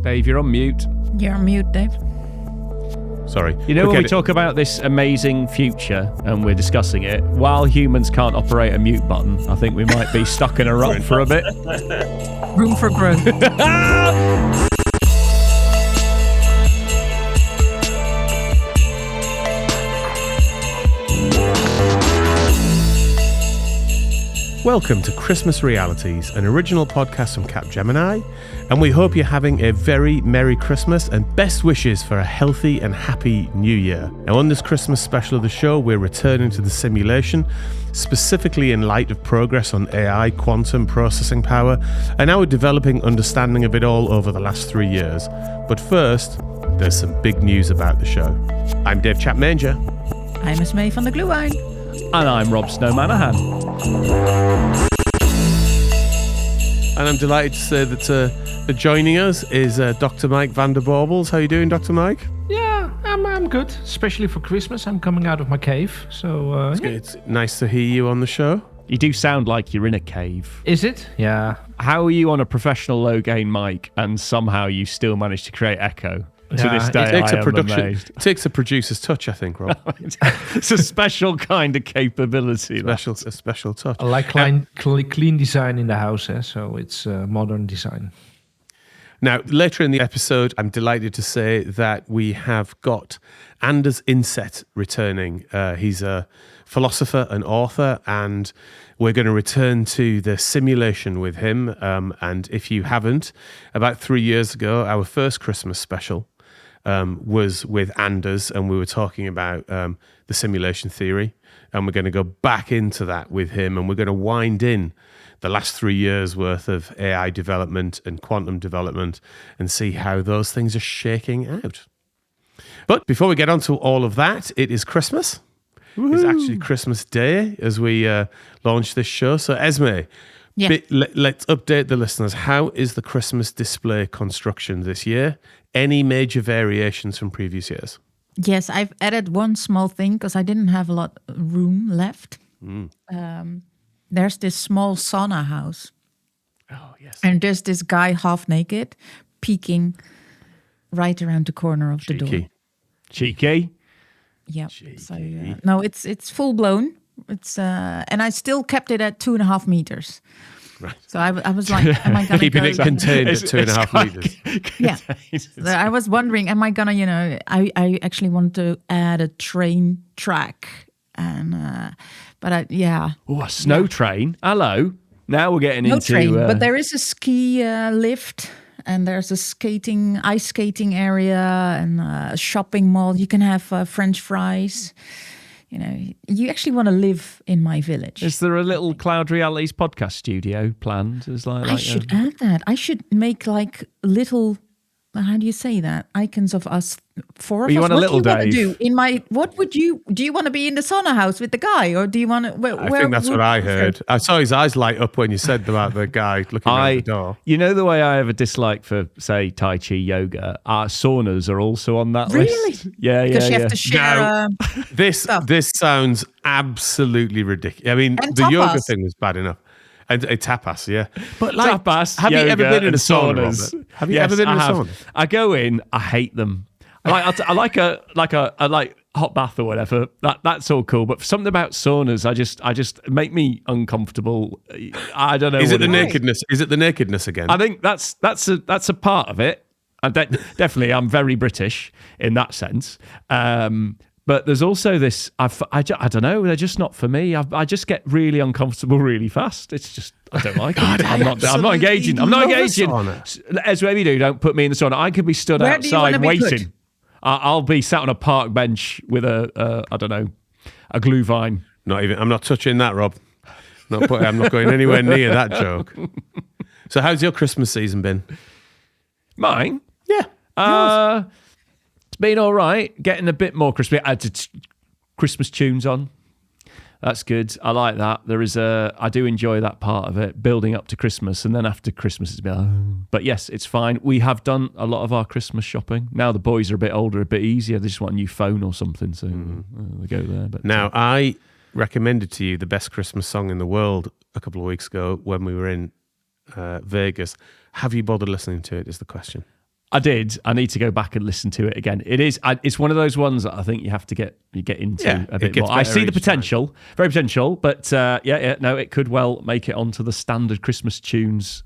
Dave, you're on mute. You're on mute, Dave. Sorry. You know, when we talk about this amazing future and we're discussing it, while humans can't operate a mute button, I think we might be stuck in a rut for a bit. Room for growth. Welcome to Christmas Realities, an original podcast from Capgemini, and we hope you're having a very Merry Christmas and best wishes for a healthy and happy New Year. Now, on this Christmas special of the show, we're returning to the simulation, specifically in light of progress on AI, quantum processing power, and our developing understanding of it all over the last 3 years. But first, there's some big news about the show. I'm Dave Chapmanger. I'm Esmee van de Glühwein. And I'm Rob Snowmanahan. And I'm delighted to say that joining us is Dr. Mike van der Baubles. How are you doing, Dr. Mike? Yeah, I'm good. Especially for Christmas. I'm coming out of my cave. So It's nice to hear you on the show. You do sound like you're in a cave. Is it? Yeah. How are you on a professional low-gain mic and somehow you still manage to create echo? To this day, it takes a producer's touch, I think, Rob. It's a special kind of capability. A special touch. I like clean design in the house, so it's modern design. Now, later in the episode, I'm delighted to say that we have got Anders Indset returning. He's a philosopher and author, and we're going to return to the simulation with him. And if you haven't, about 3 years ago, our first Christmas special was with Anders, and we were talking about the simulation theory, and we're going to go back into that with him, and we're going to wind in the last 3 years worth of AI development and quantum development and see how those things are shaking out. But before we get on to all of that, it is Christmas. Woo-hoo. It's actually Christmas Day as we launch this show. So Esmee, let's update the listeners. How is the Christmas display construction this year? Any major variations from previous years? Yes, I've added one small thing because I didn't have a lot of room left. There's this small sauna house. Oh, yes. And there's this guy half naked peeking right around the corner of the door. Cheeky. Yeah. So no, it's full blown. It's and I still kept it at 2.5 meters. Right. So I was like, am I going to keeping it contained at 2.5 meters? Yeah. So I was wondering, am I going to, I actually want to add a train track, and Oh, a snow train. Hello. Now we're getting into train, but there is a ski lift. And there's a ice skating area, and a shopping mall. You can have French fries. You know, you actually want to live in my village. Is there a little Cloud Realities podcast studio planned? I should add that. I should make like little. How do you say that? Icons of us, four of us. You want a little Dave? Do in my? What would you? Do you want to be in the sauna house with the guy, or do you want to? I think that's what I heard. I saw his eyes light up when you said about the guy looking out the door. You know the way I have a dislike for, say, Tai Chi yoga. saunas are also on that really? list. Yeah. Because you have to share. This sounds absolutely ridiculous. I mean, the yoga thing was bad enough. And a tapas, yeah. But like tapas, have you ever been in a sauna, Robert? Have you ever been in a sauna? I go in, I hate them. I like hot bath or whatever. That's all cool. But something about saunas, I just make me uncomfortable. I don't know. Is it the nakedness? Is it the nakedness again? I think that's a part of it. And definitely, I'm very British in that sense. But there's also this, I don't know, they're just not for me. I just get really uncomfortable really fast. It's just, I don't like it. I'm not engaging. As maybe don't put me in the sauna. I could be stood outside waiting. I'll be sat on a park bench with a glue vine. I'm not touching that, Rob. I'm not going anywhere near that joke. So how's your Christmas season been? Mine? Yeah. It's been all right. Getting a bit more Christmas. I added Christmas tunes on. That's good. I like that. I do enjoy that part of it, building up to Christmas, and then after Christmas it's been. But yes, it's fine. We have done a lot of our Christmas shopping. Now the boys are a bit older, a bit easier. They just want a new phone or something, so we go there. But now I recommended to you the best Christmas song in the world a couple of weeks ago when we were in Vegas. Have you bothered listening to it? Is the question. I did. I need to go back and listen to it again. It's one of those ones that I think you have to get into a bit more. I see the potential, very potential, but no, it could well make it onto the standard Christmas tunes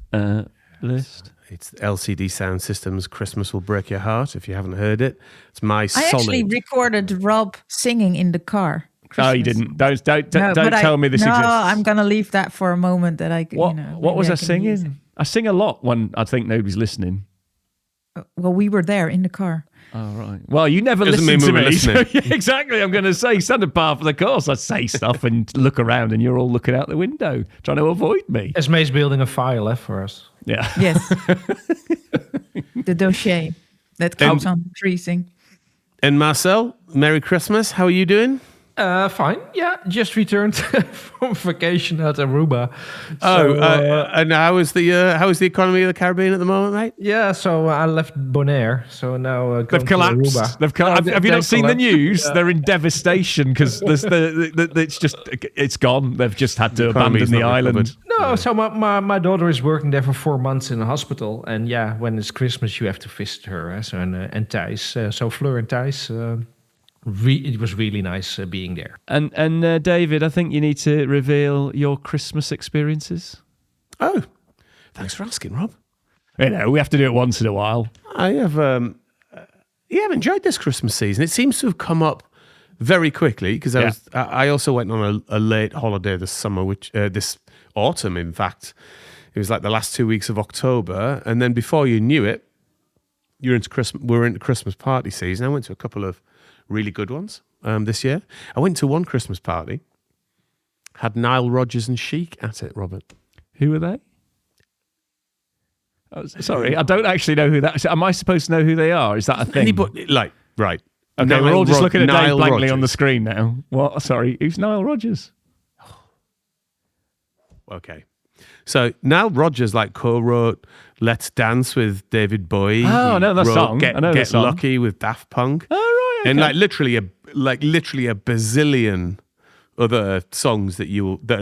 list. It's LCD Sound System's "Christmas Will Break Your Heart." If you haven't heard it, it's my I solid. actually recorded Rob singing in the car. Christmas. Oh, you didn't. Don't tell me this exists. No, I'm gonna leave that for a moment. That I what was I singing? I sing a lot when I think nobody's listening. Well, we were there in the car. Oh, right. Well, you never Doesn't listen to mean we me. were So, yeah, exactly. I'm going to say standard part of the course. I say stuff and look around, and you're all looking out the window trying to avoid me. Esmee's building a file for us. Yeah. Yes. The dossier that keeps on increasing. And Marcel, Merry Christmas. How are you doing? Fine. Yeah, just returned from vacation at Aruba. And how is the economy of the Caribbean at the moment, mate? Yeah, so I left Bonaire, so now they've collapsed. Aruba. Have you not seen the news? Yeah. They're in devastation because it's gone. They've just had to abandon the island. No, so my daughter is working there for 4 months in a hospital, and yeah, when it's Christmas, you have to visit her. So and Thijs, so Fleur and Thijs. It was really nice being there. And David, I think you need to reveal your Christmas experiences. Oh, thanks for asking, Rob. You know, we have to do it once in a while. I have, I've enjoyed this Christmas season. It seems to have come up very quickly because I also went on a late holiday this summer, which this autumn, in fact, it was like the last 2 weeks of October, and then before you knew it, we're into Christmas party season. I went to a couple of really good ones this year. I went to one Christmas party, had Nile Rodgers and Chic at it, Robert. Who were they? Oh, sorry, I don't actually know who that is. Am I supposed to know who they are? Is that a thing? Right. Okay, Nile we're all just looking at Dave Nile blankly Rodgers. on the screen now. What? Sorry, who's Nile Rodgers? Okay. So Nile Rodgers co-wrote "Let's Dance" with David Bowie. Oh, I know that song. Get, I know Get the song. Lucky with Daft Punk. Oh, right. Okay. And literally a bazillion other songs that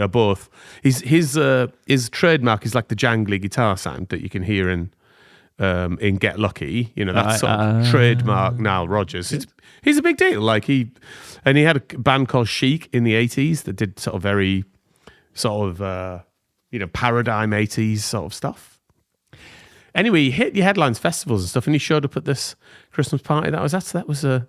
are both his trademark is like the jangly guitar sound that you can hear in Get Lucky. You know, that's sort of trademark Nile Rodgers. He's a big deal. He had a band called Chic in the 80s that did sort of very paradigm 80s sort of stuff. Anyway, he hit your headlines, festivals and stuff, and he showed up at this Christmas party that I was at. So that was a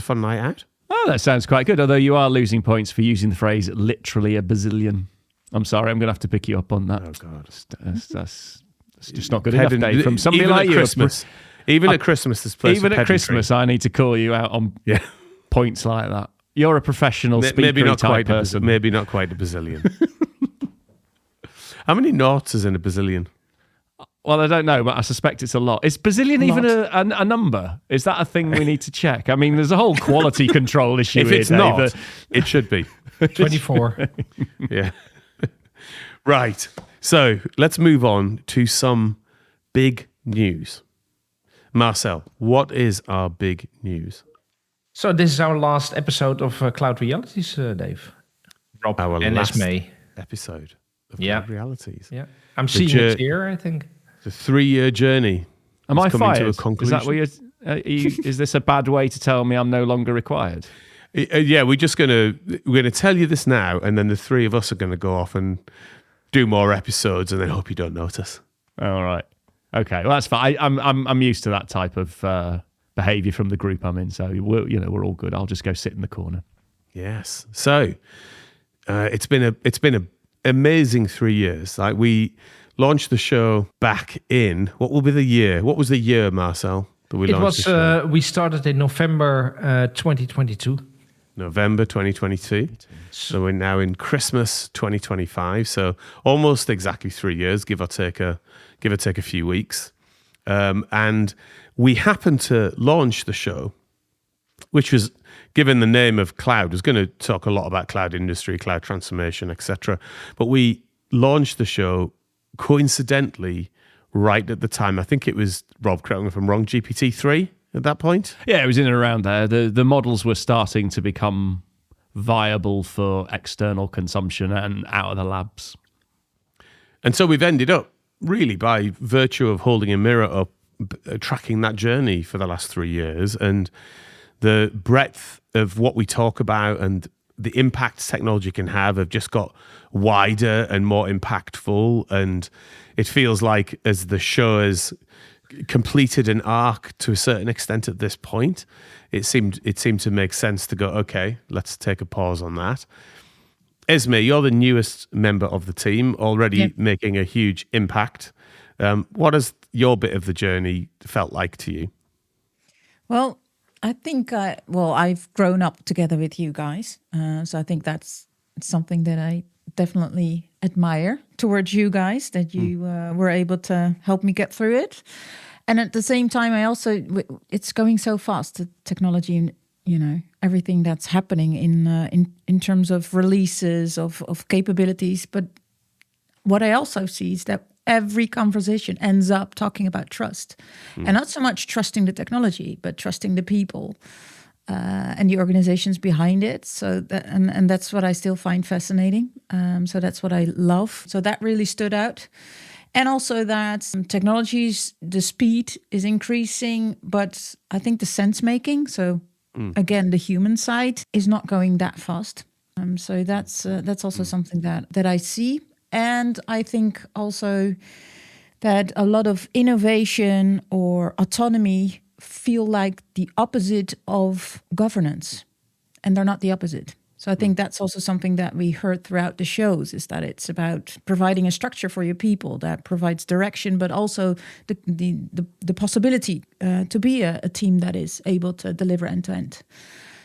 fun night out. Oh, that sounds quite good. Although you are losing points for using the phrase "literally a bazillion." I'm sorry, I'm going to have to pick you up on that. Oh God, that's just not good enough, Dave. From somebody even like at you, Christmas, even at Christmas, this place. Even at Christmas, I need to call you out on points like that. You're a professional speaker type person. Maybe not quite a bazillion. How many noughts is in a bazillion? Well, I don't know, but I suspect it's a lot. Is bazillion even a number? Is that a thing we need to check? I mean, there's a whole quality control issue if here, it's Dave. not, it should be. 24. Yeah. Right. So let's move on to some big news. Marcel, what is our big news? So this is our last episode of Cloud Realities, Dave. Rob Our and last Esmee. episode of Yeah. Cloud Realities. Yeah, I'm seeing it here, I think. The 3-year journey. Am I coming fired? to a Is conclusion. that what is this a bad way to tell me I'm no longer required? Yeah, we're gonna tell you this now, and then the three of us are gonna go off and do more episodes, and then hope you don't notice. All right. Okay. Well, that's fine. I'm used to that type of behaviour from the group I'm in, so we're all good. I'll just go sit in the corner. Yes. So it's been a amazing 3 years. We launched the show back in what will be the year? What was the year, Marcel, that we launched the show? We started in November 2022. November 2022. So we're now in Christmas 2025. So almost exactly 3 years, give or take a few weeks. And we happened to launch the show, which was given the name of Cloud, was going to talk a lot about cloud industry, cloud transformation, etc. But we launched the show coincidentally right at the time. I think it was, Rob, correct me if I'm wrong, GPT-3 at that point? Yeah, it was in and around there. The models were starting to become viable for external consumption and out of the labs. And so we've ended up, really by virtue of holding a mirror up tracking that journey for the last 3 years, and the breadth of what we talk about and the impact technology can have just got wider and more impactful. And it feels like as the show has completed an arc to a certain extent at this point, it seemed to make sense to go, okay, let's take a pause on that. Esmee, you're the newest member of the team, already making a huge impact. What has your bit of the journey felt like to you? Well, I think, I've grown up together with you guys. So I think that's something that I definitely admire towards you guys, that you were able to help me get through it. And at the same time, it's going so fast, the technology, and everything that's happening in terms of releases of capabilities. But what I also see is that every conversation ends up talking about trust, and not so much trusting the technology, but trusting the people and the organizations behind it. So and that's what I still find fascinating. So that's what I love. So that really stood out. And also that technologies, the speed is increasing, but I think the sense making, so again, the human side is not going that fast. So that's also something that I see. And I think also that a lot of innovation or autonomy feel like the opposite of governance, and they're not the opposite. So I think that's also something that we heard throughout the shows, is that it's about providing a structure for your people that provides direction, but also the possibility to be a team that is able to deliver end to end.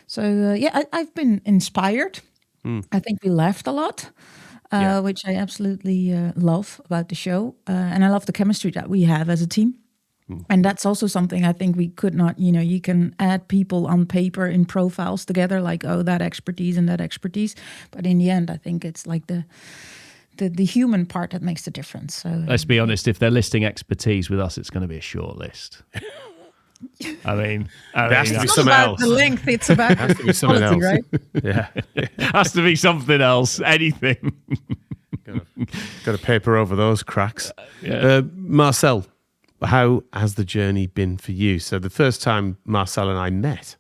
So I've been inspired. I think we laughed a lot. Which I absolutely love about the show. And I love the chemistry that we have as a team. And that's also something I think we could not, you can add people on paper in profiles together, like, oh, that expertise and that expertise. But in the end, I think it's like the human part that makes the difference. So let's be honest, if they're listing expertise with us, it's going to be a short list. I mean, there has to be it's something not about else. the length, it's about Has to be something quality, else. right? Yeah. has to be something else, anything. Got to paper over those cracks. Yeah. Marcel, how has the journey been for you? So the first time Marcel and I met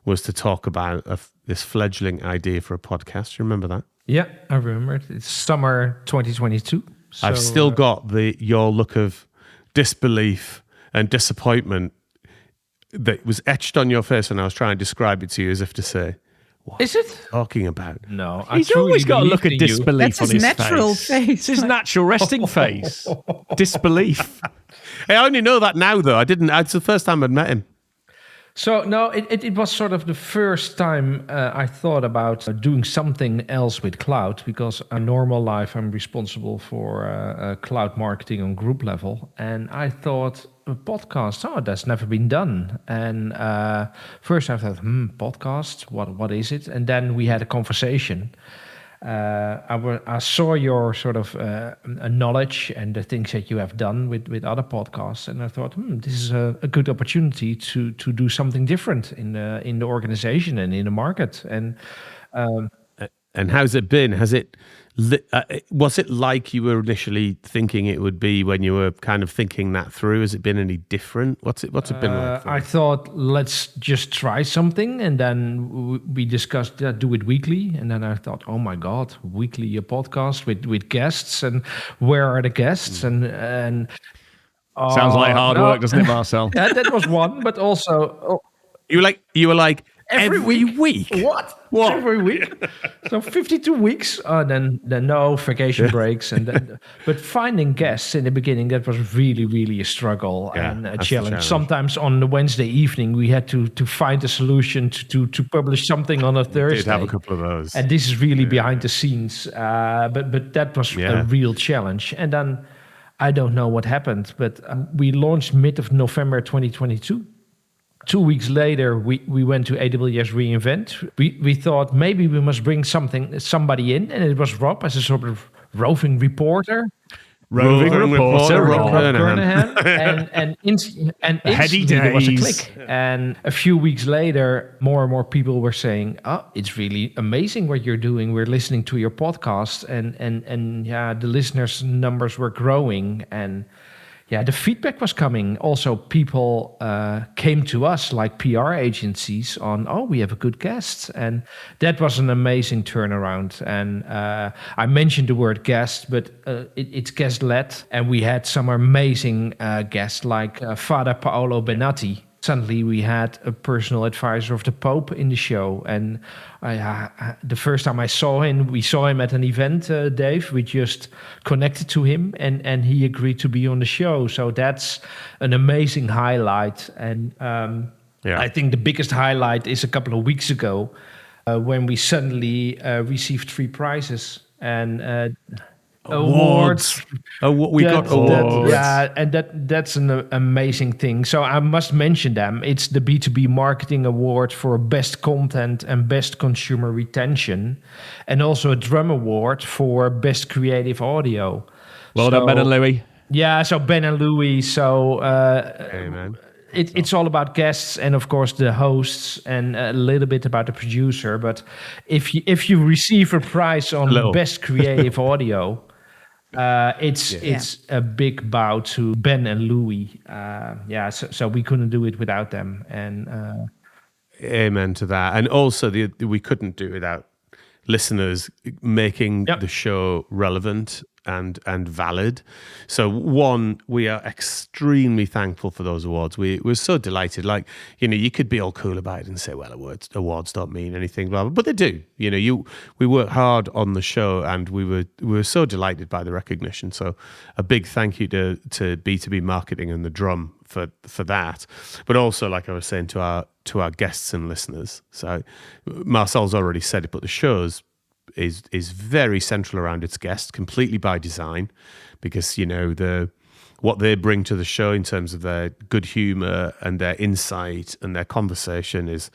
was to talk about this fledgling idea for a podcast. You remember that? Yeah, I remember it. It's summer 2022. So, I've still got your look of disbelief and disappointment that was etched on your face when I was trying to describe it to you, as if to say, what is it? are you talking about? No, He's always got a look of disbelief That's on his his natural face. face. It's his natural resting face. Disbelief. Hey, I only know that now, though. It's the first time I'd met him. So no, it was sort of the first time I thought about doing something else with cloud, because in normal life I'm responsible for cloud marketing on group level, and I thought a podcast, that's never been done. And first I thought, podcast, what is it? And then we had a conversation. I saw your sort of knowledge and the things that you have done with other podcasts, and I thought, this is a good opportunity to do something different in the organization and in the market. And how's it been? Was it like you were initially thinking it would be when you were kind of thinking that through? Has it been any different? What's it been like for you? I thought, let's just try something, and then we discussed do it weekly, and then I thought, oh my God, weekly a podcast with guests, and where are the guests? And Sounds like hard work, doesn't it, Marcel? Yeah, that was one, but also You were like every week. What? Every week? So 52 weeks. Then no vacation breaks, and then, but finding guests in the beginning, that was really, really a struggle and a challenge. Sometimes on the Wednesday evening, we had to find a solution to publish something on a Thursday. Did have a couple of those, and this is really behind the scenes. But that was a real challenge. And then I don't know what happened, but we launched mid of November 2022. 2 weeks later, we went to AWS reInvent. We thought maybe we must bring somebody in, and it was Rob as a sort of roving reporter. Roving reporter Rob Kernahan. and instantly there was a click. And a few weeks later, more and more people were saying, it's really amazing what you're doing. We're listening to your podcast, and the listeners' numbers were growing. And yeah, the feedback was coming. Also, people came to us like PR agencies on, oh, we have a good guest. And that was an amazing turnaround. And I mentioned the word guest, but it's guest-led. And we had some amazing guests like Father Paolo Benatti. Suddenly we had a personal advisor of the Pope in the show. And the first time we saw him at an event, Dave. We just connected to him and he agreed to be on the show. So that's an amazing highlight. And I think the biggest highlight is a couple of weeks ago when we suddenly received 3 prizes and awards. We got awards. And that's an amazing thing. So I must mention them. It's the B2B Marketing Award for Best Content and Best Consumer Retention, and also a Drum Award for Best Creative Audio. Well done, Ben and Louis. Yeah, so Ben and Louis. So Amen. It's all about guests and, of course, the hosts and a little bit about the producer. But if you receive a prize on Best Creative Audio, it's a big bow to Ben and Louis. So we couldn't do it without them. And amen to that. And also, we couldn't do it without listeners making the show relevant and valid. So one, we are extremely thankful for those awards. We're so delighted. Like, you could be all cool about it and say, well, awards don't mean anything, blah, blah, but they do. We work hard on the show, and we were so delighted by the recognition. So a big thank you to B2B Marketing and the Drum for that. But also, like I was saying, to our guests and listeners. So Marcel's already said it, but the show's is very central around its guests, completely by design, because what they bring to the show in terms of their good humor and their insight and their conversation is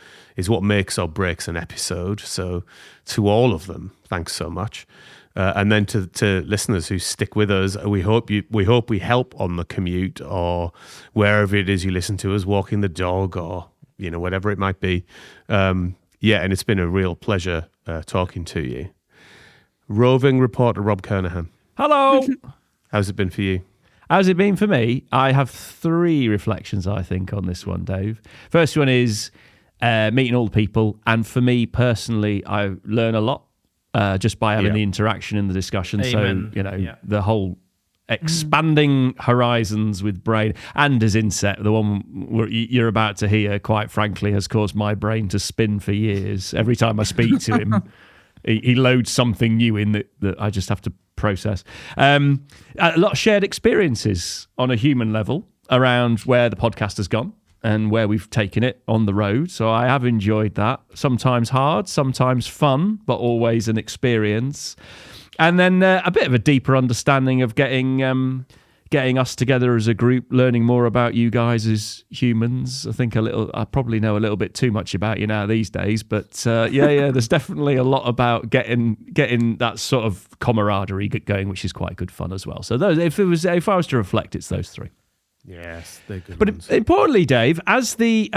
what makes or breaks an episode. So to all of them, thanks so much. And then to listeners who stick with us, we hope we help on the commute or wherever it is you listen to us, walking the dog or whatever it might be. And it's been a real pleasure talking to you. Roving reporter Rob Kernahan. Hello. How's it been for you? How's it been for me? I have 3 reflections, I think, on this one, Dave. First one is meeting all the people. And for me personally, I learn a lot just by having the interaction and the discussion. Amen. So, the whole expanding horizons with brain. Anders Indset, the one you're about to hear, quite frankly, has caused my brain to spin for years. Every time I speak to him, he loads something new in that I just have to process. A lot of shared experiences on a human level around where the podcast has gone and where we've taken it on the road. So I have enjoyed that. Sometimes hard, sometimes fun, but always an experience. And then a bit of a deeper understanding of getting us together as a group, learning more about you guys as humans. I probably know a little bit too much about you now these days, but there's definitely a lot about getting that sort of camaraderie going, which is quite good fun as well. So those, if I was to reflect, it's those 3. Yes, they're good. But ones. Importantly, Dave, as the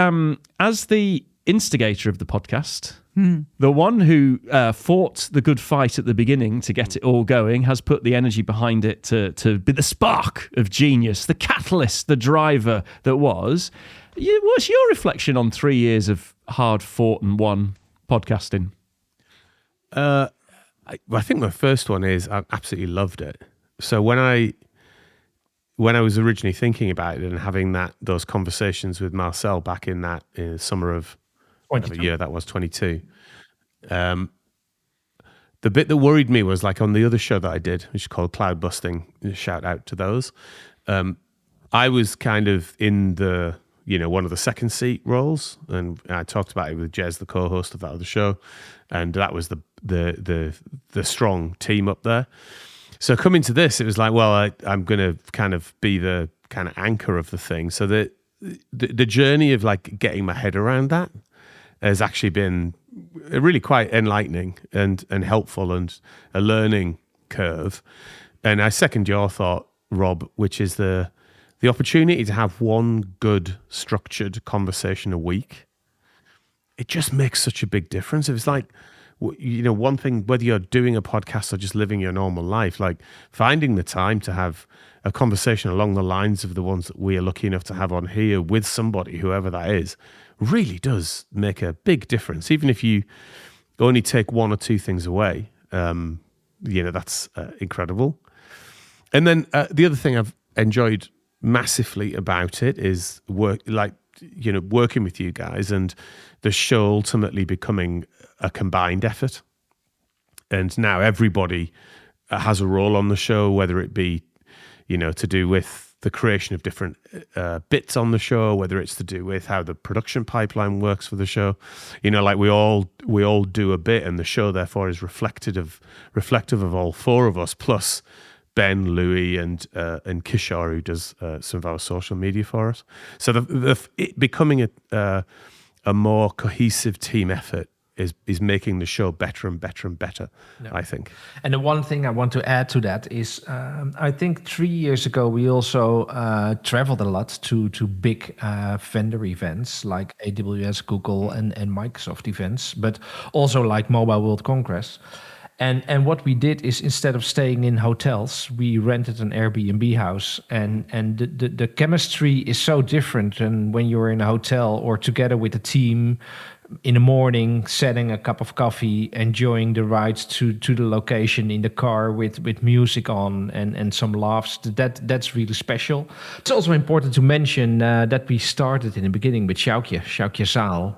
instigator of the podcast, the one who fought the good fight at the beginning to get it all going, has put the energy behind it to be the spark of genius, the catalyst, the driver that was. What's your reflection on 3 years of hard fought and won podcasting? I think my first one is I absolutely loved it. So when I was originally thinking about it and having those conversations with Marcel back in that summer of whatever year that was, 22, the bit that worried me was like on the other show that I did, which is called Cloud Busting, shout out to those, I was kind of in the one of the second seat roles, and I talked about it with Jez, the co-host of that other show, and that was the strong team up there. So coming to this, it was like, well, I'm going to kind of be the kind of anchor of the thing. So the journey of like getting my head around that has actually been really quite enlightening and helpful and a learning curve. And I second your thought, Rob, which is the opportunity to have one good structured conversation a week. It just makes such a big difference. It's like one thing, whether you're doing a podcast or just living your normal life, like finding the time to have a conversation along the lines of the ones that we are lucky enough to have on here with somebody, whoever that is, really does make a big difference. Even if you only take one or two things away, that's incredible. And then the other thing I've enjoyed massively about it is working with you guys and the show ultimately becoming a combined effort. And now everybody has a role on the show, whether it be, to do with the creation of different bits on the show, whether it's to do with how the production pipeline works for the show. Like we all do a bit, and the show therefore is reflective of all four of us, plus Ben, Louis, and Kishore, who does some of our social media for us. So it becoming a more cohesive team effort is making the show better and better and better, I think. And the one thing I want to add to that is, I think 3 years ago, we also traveled a lot to big vendor events like AWS, Google, and Microsoft events, but also like Mobile World Congress. And what we did is, instead of staying in hotels, we rented an Airbnb house. And the chemistry is so different than when you're in a hotel or together with a team in the morning, setting a cup of coffee, enjoying the ride to the location in the car with music on and some laughs. That's really special. It's also important to mention that we started in the beginning with Sjoukje Zaal.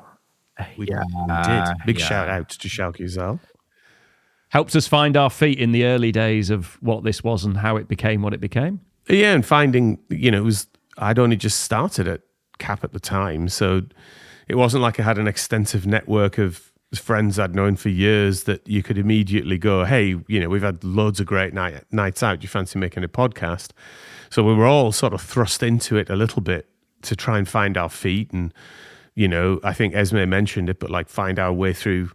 We did. Big shout out to Sjoukje Zaal. Helped us find our feet in the early days of what this was and how it became what it became. Yeah, and finding, I'd only just started at CAP at the time, so it wasn't like I had an extensive network of friends I'd known for years that you could immediately go, hey, we've had loads of great nights out. Do you fancy making a podcast? So we were all sort of thrust into it a little bit to try and find our feet. And, I think Esmee mentioned it, but like find our way through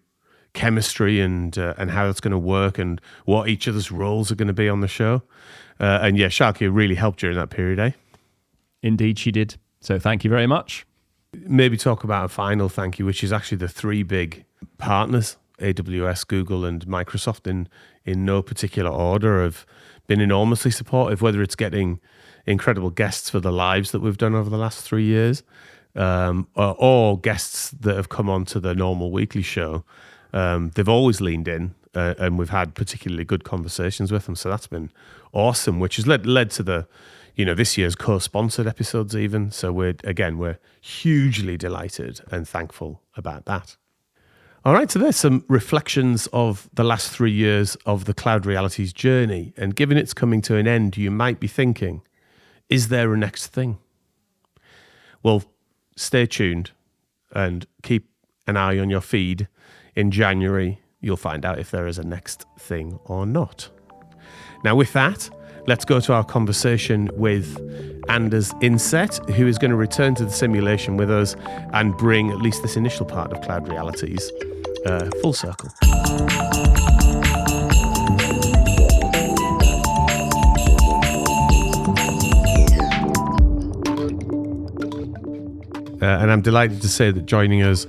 chemistry and how it's going to work and what each other's roles are going to be on the show. And yeah, Sjoukje really helped during that period, eh? Indeed, she did. So thank you very much. Maybe talk about a final thank you, which is actually the three big partners, AWS, Google, and Microsoft, in no particular order, have been enormously supportive, whether it's getting incredible guests for the lives that we've done over the last 3 years, or guests that have come on to the normal weekly show. They've always leaned in, and we've had particularly good conversations with them. So that's been awesome, which has led to the, this year's co-sponsored episodes even. So we're hugely delighted and thankful about that. All right, so there's some reflections of the last 3 years of the Cloud Realities journey. And given it's coming to an end, you might be thinking, is there a next thing? Well, stay tuned and keep an eye on your feed. In January, you'll find out if there is a next thing or not. Now, with that, let's go to our conversation with Anders Indset, who is going to return to the simulation with us and bring at least this initial part of Cloud Realities full circle. And I'm delighted to say that joining us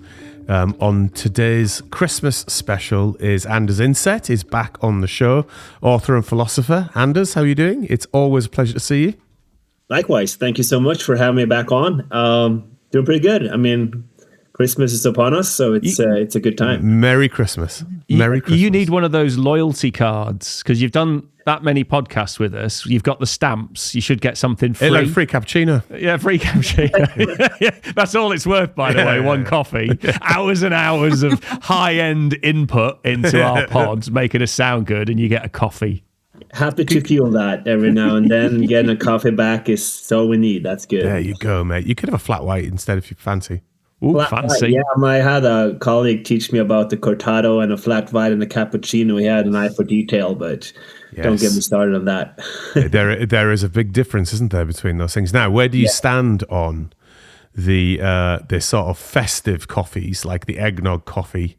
on today's Christmas special is Anders Indset. He's back on the show, author and philosopher. Anders, how are you doing? It's always a pleasure to see you. Likewise. Thank you so much for having me back on. Doing pretty good. I mean, Christmas is upon us, so it's a good time. Merry Christmas. Merry Christmas. You need one of those loyalty cards because you've done that many podcasts with us. You've got the stamps. You should get something free. Like free cappuccino. Yeah, free cappuccino. Yeah, that's all it's worth, by the way, one coffee. Hours and hours of high-end input into our pods, making us sound good, and you get a coffee. Happy to fuel that every now and then. Getting a coffee back is all we need. That's good. There you go, mate. You could have a flat white instead if you fancy. Ooh, fancy. Yeah, I had a colleague teach me about the cortado and a flat white and a cappuccino. He had an eye for detail, but don't get me started on that. There is a big difference, isn't there, between those things? Now, where do you stand on the sort of festive coffees, like the eggnog coffee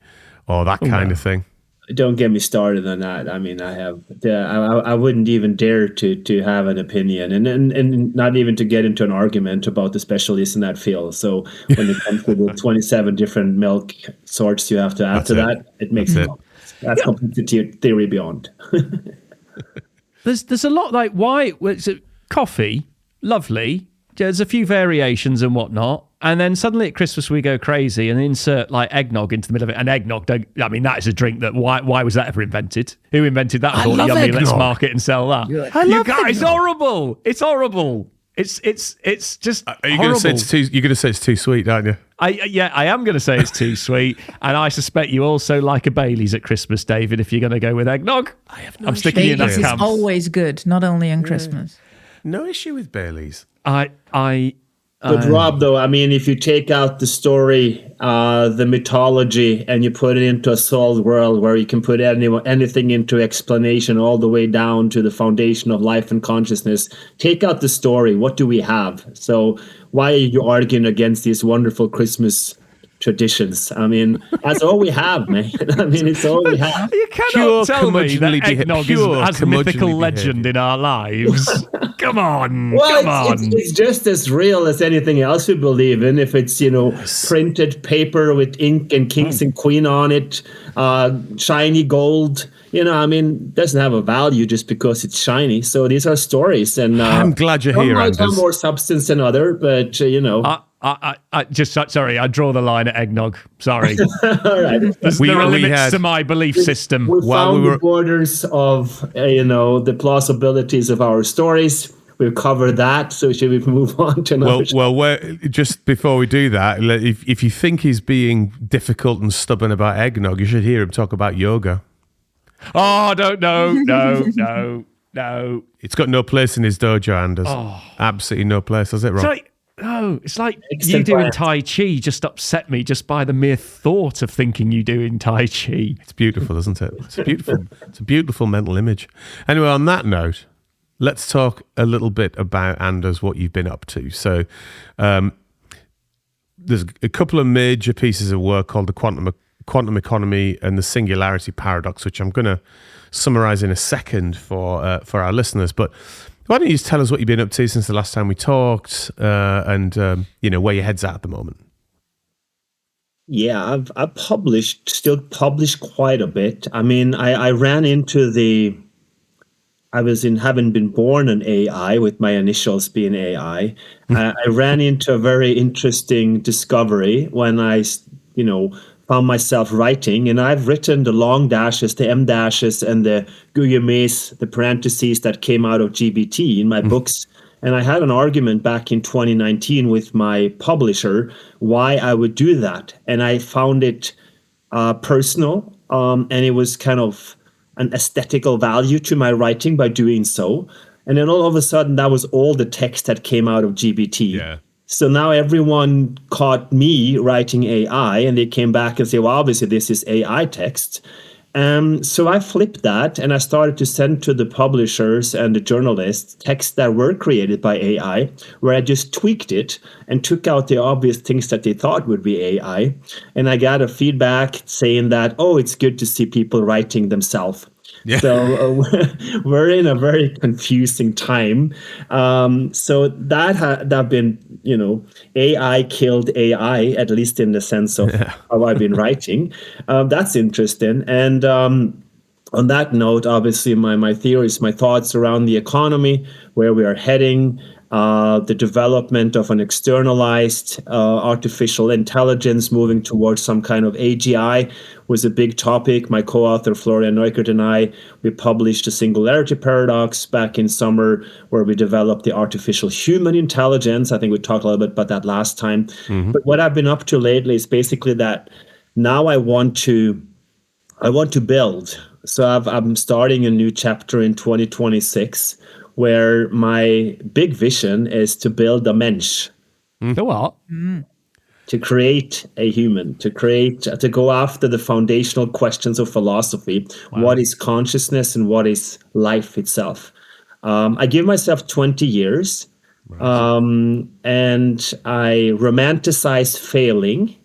or that kind of thing? Don't get me started on that. I mean, I wouldn't even dare to have an opinion, and not even to get into an argument about the specialists in that field. So when it comes to the 27 different milk sorts you have to add to that, it makes it. That's complete theory beyond. There's a lot like why it's coffee, lovely. There's a few variations and whatnot, and then suddenly at Christmas we go crazy and insert like eggnog into the middle of it. And eggnog, that is a drink that why was that ever invented? Who invented that? I love yummy, let's eggnog. market and sell that. You guys, horrible! It's horrible. It's just. Are you going to say it's too? You're going to say it's too sweet, aren't you? I am going to say it's too sweet, and I suspect you also like a Baileys at Christmas, David. If you're going to go with eggnog, I'm sticking you in that Baileys is camp. always good, not only on Christmas. No issue with Baileys. But Rob, though, I mean, if you take out the story, the mythology, and you put it into a solved world where you can put anything into explanation all the way down to the foundation of life and consciousness, take out the story. What do we have? So why are you arguing against these wonderful Christmas traditions? I mean, that's all we have, man. I mean, it's all we have. You cannot Pure tell me that eggnog has a mythical legend in our lives. Come on, It's just as real as anything else we believe in. If it's, printed paper with ink and kings and queen on it, shiny gold, it doesn't have a value just because it's shiny. So these are stories. And I'm glad you're here, Anders. Some might have more substance than other, but, I draw the line at eggnog. Sorry. All right. There are limits to my belief system. We found the borders of, the plausibilities of our stories. We've covered that. So should we move on to another? Just before we do that, if you think he's being difficult and stubborn about eggnog, you should hear him talk about yoga. Oh, no. It's got no place in his dojo, Anders. Oh. Absolutely no place, has it, Rob? It's like you doing Tai Chi just upset me just by the mere thought of thinking you doing Tai Chi. It's beautiful, isn't it? It's beautiful. It's a beautiful mental image. Anyway, on that note, let's talk a little bit about, Anders, what you've been up to. So there's a couple of major pieces of work called the quantum economy and the singularity paradox, which I'm going to summarize in a second for our listeners. But why don't you just tell us what you've been up to since the last time we talked, and where your head's at the moment? Yeah, I've still published quite a bit. I mean, I ran into having been born an AI with my initials being AI. I ran into a very interesting discovery when I, found myself writing, and I've written the long dashes, the M dashes, and the guillemets, the parentheses that came out of GBT in my books. And I had an argument back in 2019 with my publisher why I would do that. And I found it personal, and it was kind of an aesthetical value to my writing by doing so. And then all of a sudden, that was all the text that came out of GBT. Yeah. So now everyone caught me writing AI, and they came back and say, well, obviously this is AI text. So I flipped that, and I started to send to the publishers and the journalists texts that were created by AI, where I just tweaked it and took out the obvious things that they thought would be AI. And I got a feedback saying that, oh, it's good to see people writing themselves. Yeah. So we're in a very confusing time. So that have been, AI killed AI, at least in the sense of how I've been writing. That's interesting. And on that note, obviously, my theories, my thoughts around the economy, where we are heading, the development of an externalized artificial intelligence moving towards some kind of AGI was a big topic. My co-author Florian Neukert and we published the Singularity paradox back in summer, where we developed the artificial human intelligence. I think we talked a little bit about that last time. Mm-hmm. But what I've been up to lately is basically that now I want to build. So I'm starting a new chapter in 2026, where my big vision is to build a mensch. The what? To create a human, to go after the foundational questions of philosophy. Wow. What is consciousness and what is life itself? I give myself 20 years, and I romanticize failing,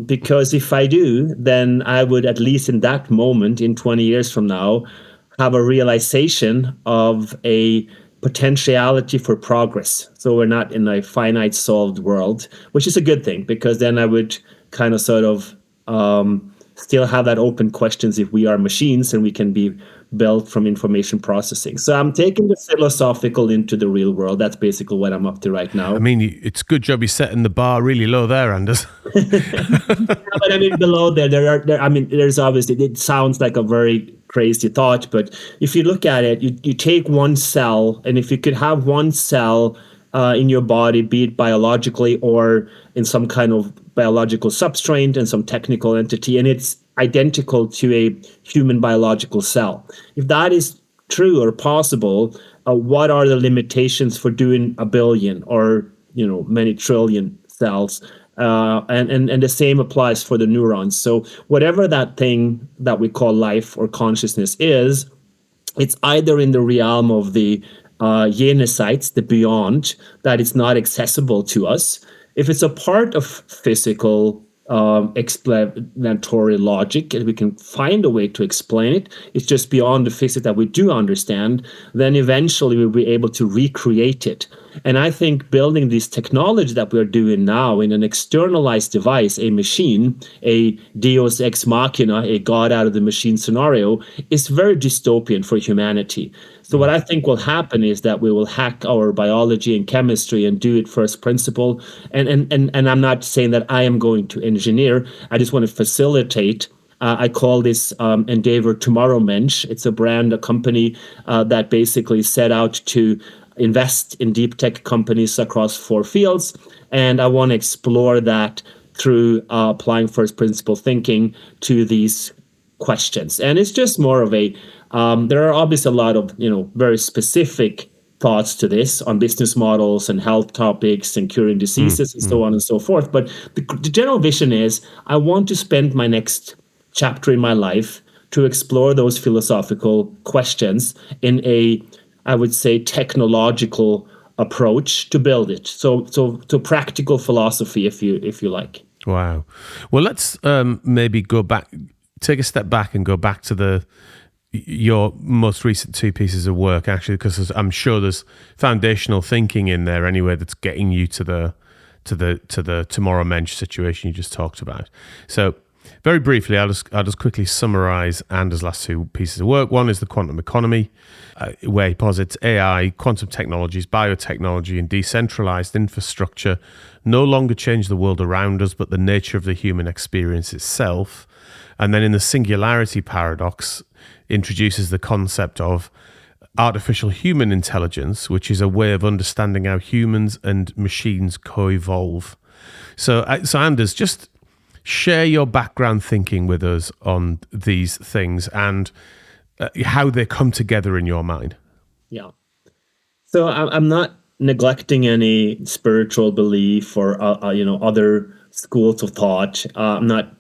because if I do, then I would, at least in that moment, in 20 years from now, have a realization of a potentiality for progress. So we're not in a finite solved world, which is a good thing, because then I would kind of sort of still have that open questions if we are machines and we can be built from information processing. So I'm taking the philosophical into the real world. That's basically what I'm up to right now. I mean, it's a good job you're setting the bar really low there, Anders. But I mean, below there's obviously, it sounds like a very crazy thought, but if you look at it, you take one cell, and if you could have one cell in your body, be it biologically or in some kind of biological substrate and some technical entity, and it's identical to a human biological cell. If that is true or possible, what are the limitations for doing a billion or many trillion cells? And the same applies for the neurons. So whatever that thing that we call life or consciousness is, it's either in the realm of the jenesites, the beyond, that it's not accessible to us. If it's a part of physical explanatory logic and we can find a way to explain it, it's just beyond the physics that we do understand, then eventually we'll be able to recreate it. And I think building this technology that we're doing now in an externalized device, a machine, a deus ex machina, a god out of the machine scenario, is very dystopian for humanity. So what I think will happen is that we will hack our biology and chemistry and do it first principle. And I'm not saying that I am going to engineer. I just want to facilitate. I call this endeavor Tomorrow Mensch. It's a brand, a company that basically set out to invest in deep tech companies across 4 fields. And I want to explore that through applying first principle thinking to these questions. And it's just more of a, there are obviously a lot of, very specific thoughts to this on business models and health topics and curing diseases and so on and so forth. But the general vision is I want to spend my next chapter in my life to explore those philosophical questions in a, I would say, technological approach to build it. So practical philosophy, if you like. Wow. Well, let's maybe go back, take a step back and go back to your most recent 2 pieces of work, actually, because I'm sure there's foundational thinking in there anyway that's getting you to the Tomorrow Mensch situation you just talked about. So very briefly, I'll just quickly summarize Anders' last 2 pieces of work. One is the quantum economy, where he posits AI, quantum technologies, biotechnology, and decentralized infrastructure no longer change the world around us, but the nature of the human experience itself. And then in the singularity paradox, introduces the concept of artificial human intelligence, which is a way of understanding how humans and machines co-evolve. So Anders, just share your background thinking with us on these things and how they come together in your mind. Yeah. So I'm not neglecting any spiritual belief or other schools of thought. I'm not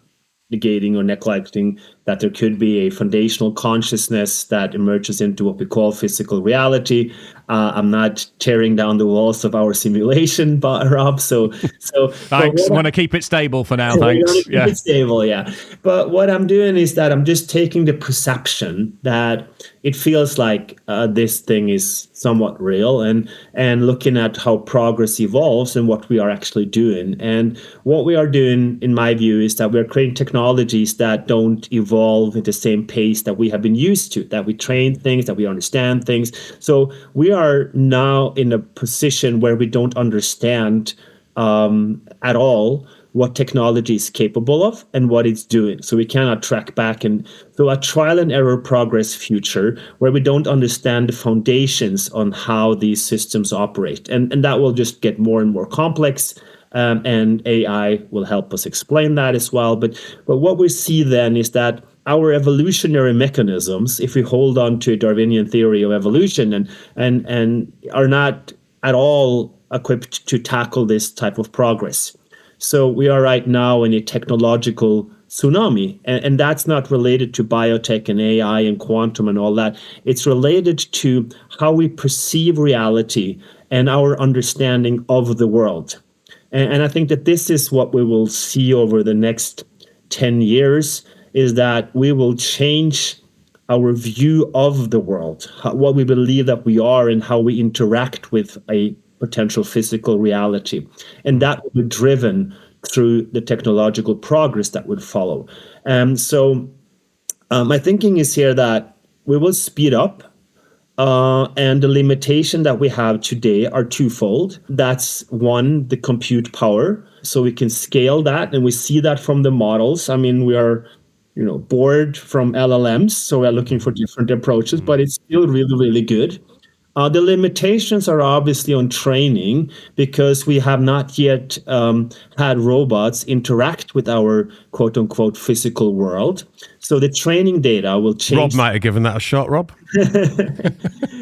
negating or neglecting that there could be a foundational consciousness that emerges into what we call physical reality. I'm not tearing down the walls of our simulation, Rob. So thanks. Want to keep it stable for now. Thanks. Keep it stable, yeah. But what I'm doing is that I'm just taking the perception that it feels like this thing is somewhat real, and looking at how progress evolves and what we are actually doing. And what we are doing, in my view, is that we're creating technologies that don't evolve at the same pace that we have been used to, that we train things, that we understand things. So we are now in a position where we don't understand at all what technology is capable of and what it's doing. So we cannot track back. And so a trial and error progress future where we don't understand the foundations on how these systems operate. And that will just get more and more complex. And AI will help us explain that as well. But what we see then is that our evolutionary mechanisms, if we hold on to a Darwinian theory of evolution and are not at all equipped to tackle this type of progress. So we are right now in a technological tsunami, and that's not related to biotech and AI and quantum and all that. It's related to how we perceive reality and our understanding of the world. And I think that this is what we will see over the next 10 years, is that we will change our view of the world, what we believe that we are and how we interact with a potential physical reality. And that will be driven through the technological progress that would follow. So my thinking is here that we will speed up, and the limitation that we have today are twofold. That's one, the compute power. So we can scale that, and we see that from the models. I mean, we are, bored from LLMs, so we're looking for different approaches, but it's still really, really good. The limitations are obviously on training, because we have not yet had robots interact with our quote unquote physical world. So the training data will change. Rob might have given that a shot, Rob.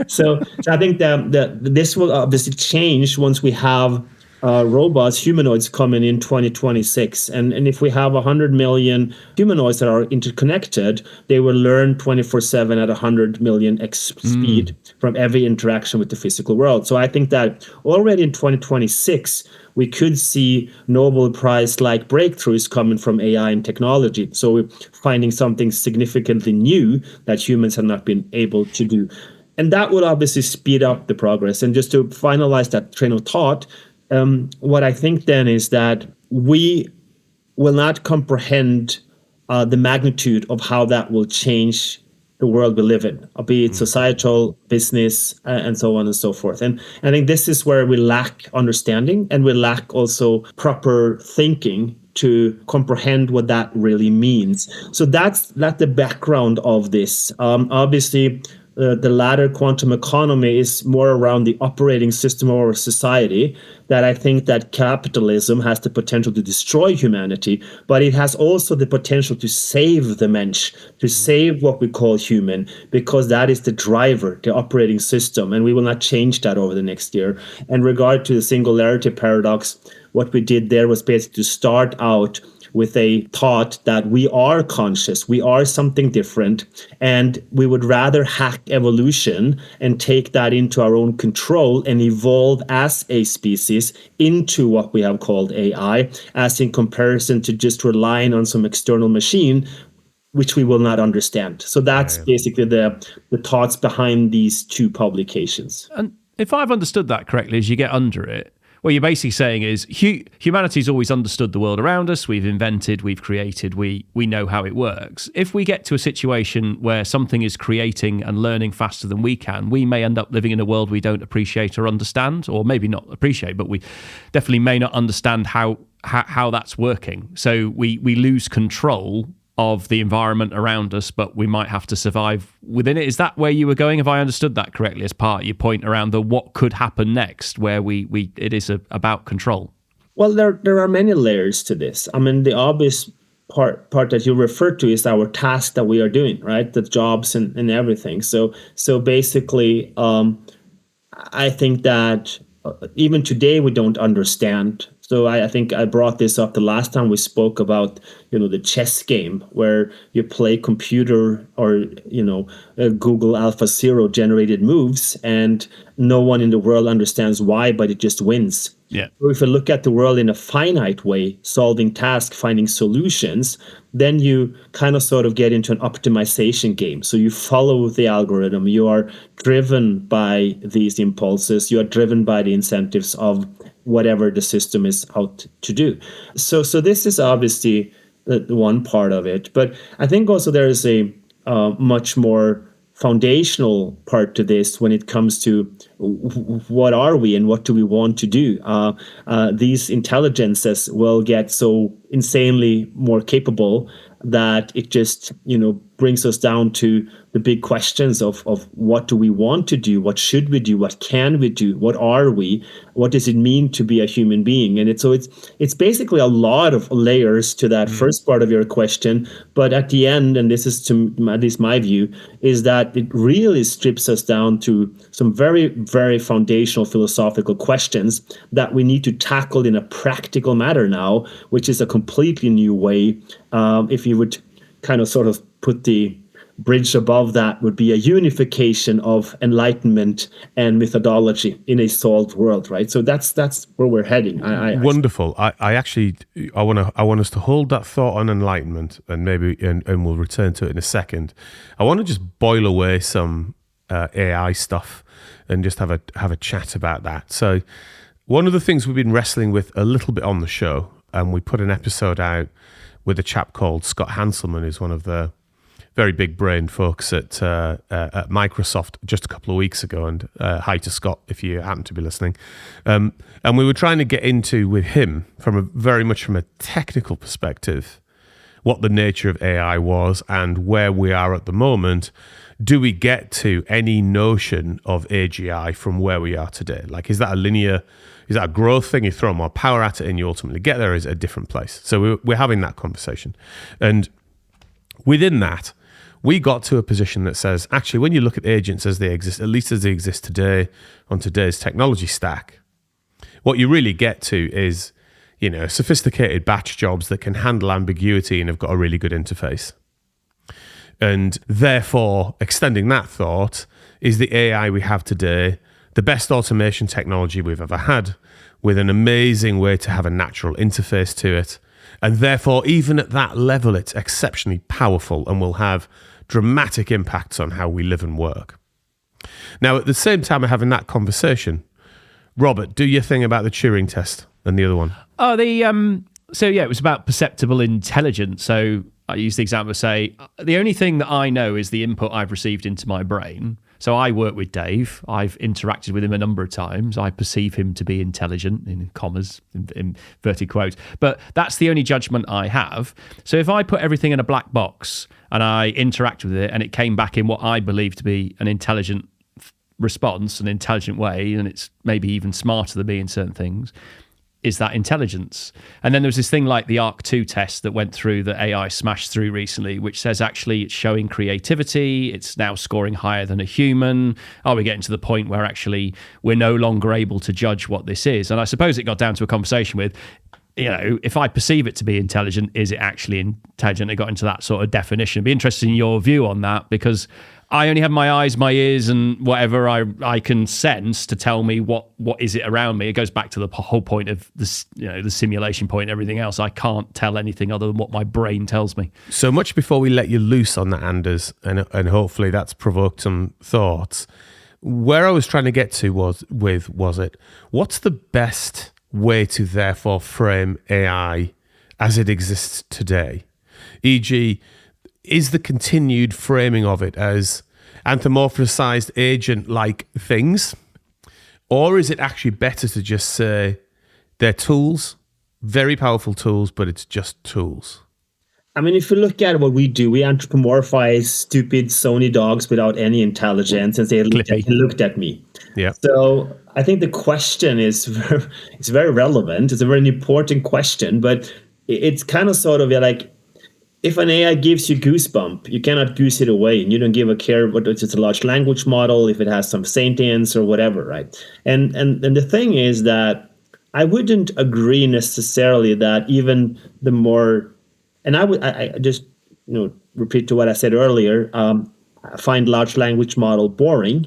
So I think that this will obviously change once we have robots, humanoids coming in 2026. And if we have 100 million humanoids that are interconnected, they will learn 24/7 at 100 million x speed from every interaction with the physical world. So I think that already in 2026, we could see Nobel Prize-like breakthroughs coming from AI and technology. So we're finding something significantly new that humans have not been able to do. And that would obviously speed up the progress. And just to finalize that train of thought, what I think then is that we will not comprehend the magnitude of how that will change the world we live in, be it societal, business, and so on and so forth. And I think this is where we lack understanding, and we lack also proper thinking to comprehend what that really means. So that's the background of this. Obviously, the latter quantum economy is more around the operating system of our society, that I think that capitalism has the potential to destroy humanity, but it has also the potential to save the mensch, to save what we call human, because that is the driver, the operating system, and we will not change that over the next year. In regard to the singularity paradox, what we did there was basically to start out with a thought that we are conscious, we are something different, and we would rather hack evolution and take that into our own control and evolve as a species into what we have called AI, as in comparison to just relying on some external machine, which we will not understand. So that's basically the thoughts behind these two publications. And if I've understood that correctly, as you get under it, what you're basically saying is humanity's always understood the world around us. We've invented, we've created, we know how it works. If we get to a situation where something is creating and learning faster than we can, we may end up living in a world we don't appreciate or understand, or maybe not appreciate, but we definitely may not understand how that's working. So we lose control of the environment around us, but we might have to survive within it. Is that where you were going? Have I understood that correctly as part of your point around the what could happen next, where it is about control? Well, there are many layers to this. I mean, the obvious part that you refer to is our task that we are doing, right? The jobs and everything. So basically, I think that even today we don't understand. So I think I brought this up the last time we spoke about, the chess game where you play computer or, Google AlphaZero generated moves, and no one in the world understands why, but it just wins. Yeah. So if you look at the world in a finite way, solving tasks, finding solutions, then you kind of sort of get into an optimization game. So you follow the algorithm, you are driven by these impulses, you are driven by the incentives of whatever the system is out to do. So this is obviously the one part of it. But I think also there is a much more foundational part to this when it comes to what are we and what do we want to do. These intelligences will get so insanely more capable that it just brings us down to the big questions of what do we want to do, what should we do, what can we do, what are we, what does it mean to be a human being. And it's basically a lot of layers to that first part of your question, but at the end, and this is to at least my view, is that it really strips us down to some very, very foundational philosophical questions that we need to tackle in a practical manner now, which is a completely new way. If you would kind of sort of put the bridge above that, would be a unification of enlightenment and methodology in a solved world, right? So that's where we're heading. Wonderful. I want us to hold that thought on enlightenment, and maybe and we'll return to it in a second. I want to just boil away some AI stuff and just have a chat about that. So one of the things we've been wrestling with a little bit on the show, and we put an episode out with a chap called Scott Hanselman, who's one of the very big brain folks at Microsoft just a couple of weeks ago. And hi to Scott if you happen to be listening. And we were trying to get into with him very much from a technical perspective what the nature of AI was and where we are at the moment. Do we get to any notion of AGI from where we are today? Like, is that a growth thing? You throw more power at it and you ultimately get there, is it a different place? So we're having that conversation. And within that, we got to a position that says, actually, when you look at agents as they exist, at least as they exist today on today's technology stack, what you really get to is, sophisticated batch jobs that can handle ambiguity and have got a really good interface. And therefore, extending that thought, is the AI we have today the best automation technology we've ever had, with an amazing way to have a natural interface to it. And therefore, even at that level, it's exceptionally powerful and will have dramatic impacts on how we live and work. Now, at the same time of having that conversation, Robert, do your thing about the Turing test and the other one. Oh, it was about perceptible intelligence. So I use the example of say, the only thing that I know is the input I've received into my brain. So I work with Dave. I've interacted with him a number of times. I perceive him to be intelligent, in commas, in inverted quotes. But that's the only judgment I have. So if I put everything in a black box and I interact with it and it came back in what I believe to be an intelligent response, an intelligent way, and it's maybe even smarter than me in certain things, is that intelligence? And then there's this thing like the ARC2 test that went through, that AI smashed through recently, which says actually it's showing creativity. It's now scoring higher than a human. Are we getting to the point where actually we're no longer able to judge what this is? And I suppose it got down to a conversation with, if I perceive it to be intelligent, is it actually intelligent? It got into that sort of definition. It'd be interesting in your view on that, because I only have my eyes, my ears, and whatever I can sense to tell me what is it around me. It goes back to the whole point of this, the simulation point and everything else. I can't tell anything other than what my brain tells me. So much before we let you loose on that, Anders, and hopefully that's provoked some thoughts. Where I was trying to get to was what's the best way to therefore frame AI as it exists today? E.g., is the continued framing of it as anthropomorphized agent-like things? Or is it actually better to just say they're tools, very powerful tools, but it's just tools? I mean, if you look at what we do, we anthropomorphize stupid Sony dogs without any intelligence and say, looked at me. Yeah. So I think the question is it's very relevant. It's a very important question, but it's kind of sort of like, if an AI gives you goosebump, you cannot goose it away, and you don't give a care whether it's a large language model, if it has some sentience or whatever, right? And the thing is that I wouldn't agree necessarily that even the more, and I just repeat to what I said earlier. I find large language model boring,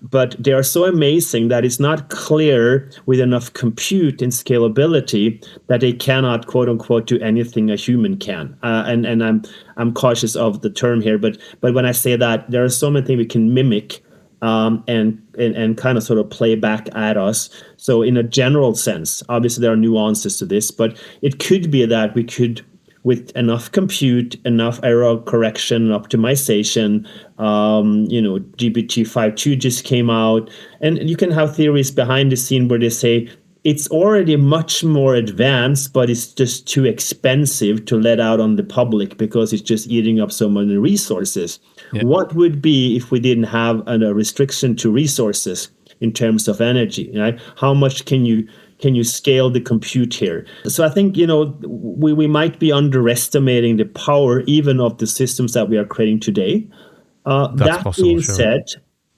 but they are so amazing that it's not clear with enough compute and scalability that they cannot, quote unquote, do anything a human can. And I'm cautious of the term here, but when I say that, there are so many things we can mimic and kind of sort of play back at us. So in a general sense, obviously there are nuances to this, but it could be that we could, with enough compute, enough error correction, optimization, GPT-5.2 just came out, and you can have theories behind the scene where they say it's already much more advanced, but it's just too expensive to let out on the public because it's just eating up so many resources. Yeah. What would be if we didn't have a restriction to resources in terms of energy? Right? How much can you scale the compute here? So I think, we might be underestimating the power even of the systems that we are creating today. That possible, being said,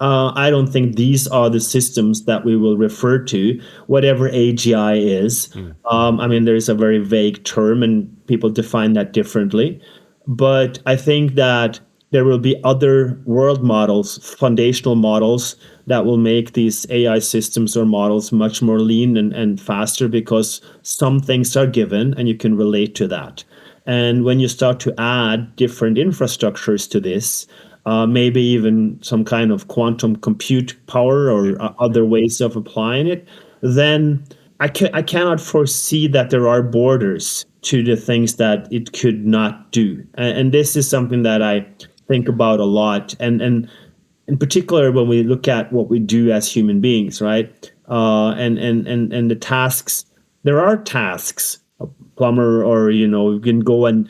I don't think these are the systems that we will refer to, whatever AGI is. There is a very vague term and people define that differently. But I think that there will be other world models, foundational models, that will make these AI systems or models much more lean and faster because some things are given and you can relate to that. And when you start to add different infrastructures to this, maybe even some kind of quantum compute power or other ways of applying it, then I cannot foresee that there are borders to the things that it could not do, and this is something that I think about a lot, and in particular when we look at what we do as human beings, right? And the tasks. There are tasks, a plumber, or you can go and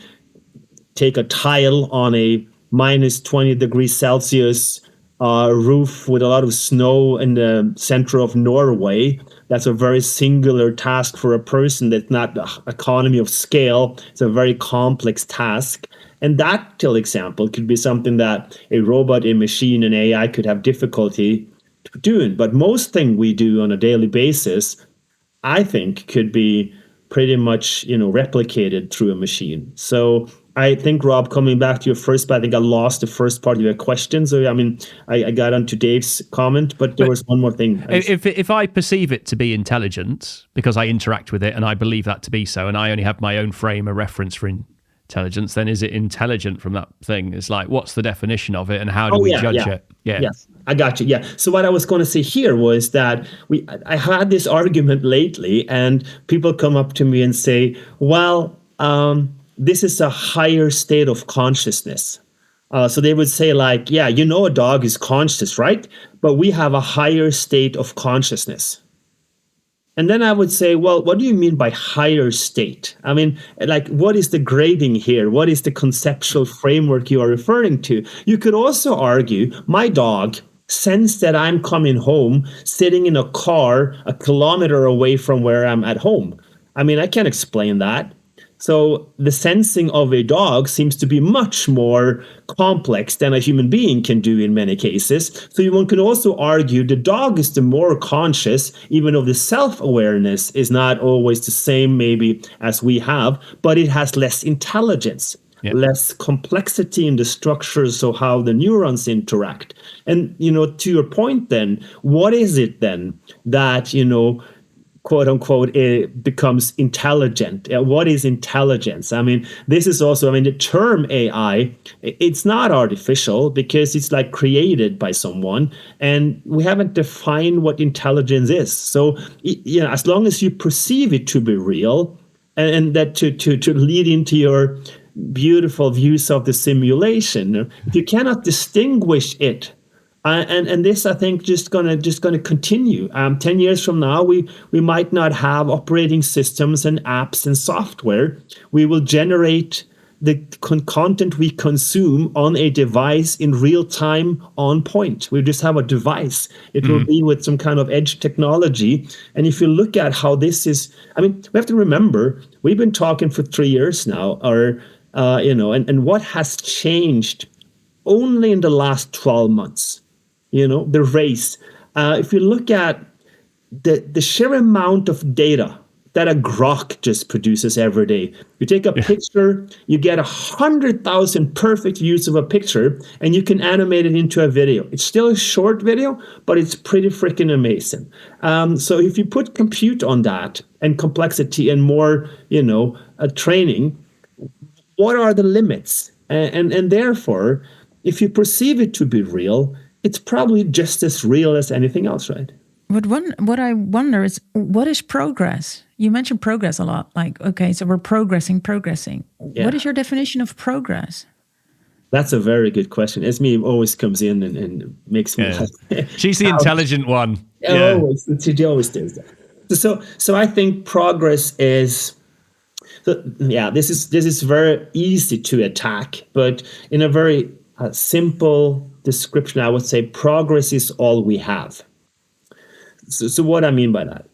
take a tile on a minus 20 degrees Celsius roof with a lot of snow in the center of Norway. That's a very singular task for a person. That's not the economy of scale. It's a very complex task. And that, till example, could be something that a robot, a machine, an AI could have difficulty doing. But most thing we do on a daily basis, I think, could be pretty much replicated through a machine. So I think, Rob, coming back to your first, but I think I lost the first part of your question. So I mean, I got onto Dave's comment, but there was one more thing. If I perceive it to be intelligent because I interact with it and I believe that to be so, and I only have my own frame of reference for intelligence, then is it intelligent from that thing? It's like, what's the definition of it and how do we judge it? Yeah. Yes, I got you. Yeah. So what I was going to say here was that I had this argument lately, and people come up to me and say, well, this is a higher state of consciousness. So they would say like, yeah, a dog is conscious, right? But we have a higher state of consciousness. And then I would say, well, what do you mean by higher state? I mean, like, what is the grading here? What is the conceptual framework you are referring to? You could also argue my dog sense that I'm coming home, sitting in a car a kilometer away from where I'm at home. I mean, I can't explain that. So the sensing of a dog seems to be much more complex than a human being can do in many cases. So one can also argue the dog is the more conscious, even though the self-awareness is not always the same maybe as we have, but it has less intelligence, less complexity in the structures of how the neurons interact. And, to your point then, what is it then that, quote unquote, it becomes intelligent? What is intelligence? I mean, this is also, the term AI, it's not artificial because it's like created by someone, and we haven't defined what intelligence is. So, as long as you perceive it to be real, and that to lead into your beautiful views of the simulation, if you cannot distinguish it. And this, I think, just gonna continue. 10 years from now, we might not have operating systems and apps and software. We will generate the content we consume on a device in real time, on point. We just have a device. It will be with some kind of edge technology. And if you look at how this is, we have to remember we've been talking for 3 years now, and what has changed only in the last 12 months. The race. If you look at the sheer amount of data that a grok just produces every day, you take a picture, you get 100,000 perfect views of a picture, and you can animate it into a video. It's still a short video, but it's pretty freaking amazing. So if you put compute on that and complexity and more, training, what are the limits? And therefore, if you perceive it to be real, it's probably just as real as anything else, right? But what I wonder is, what is progress? You mentioned progress a lot. Like, okay, so we're progressing. Yeah. What is your definition of progress? That's a very good question. Esmee always comes in and makes me laugh. She's the intelligent one. She always does that. So I think progress is... this is very easy to attack, but in a very simple description, I would say progress is all we have. So what I mean by that?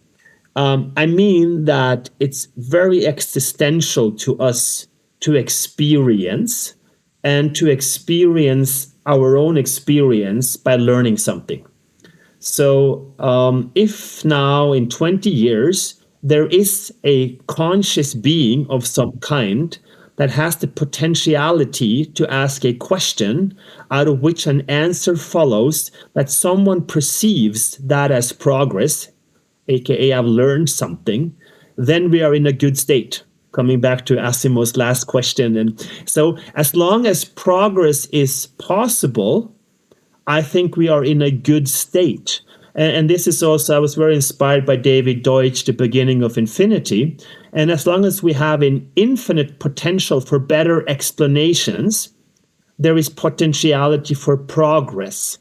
I mean that it's very existential to us to experience our own experience by learning something. So if now in 20 years there is a conscious being of some kind that has the potentiality to ask a question out of which an answer follows, that someone perceives that as progress, aka I've learned something, then we are in a good state. Coming back to Asimov's last question. And so as long as progress is possible, I think we are in a good state. And this is also, I was very inspired by David Deutsch, The Beginning of Infinity. And as long as we have an infinite potential for better explanations, there is potentiality for progress.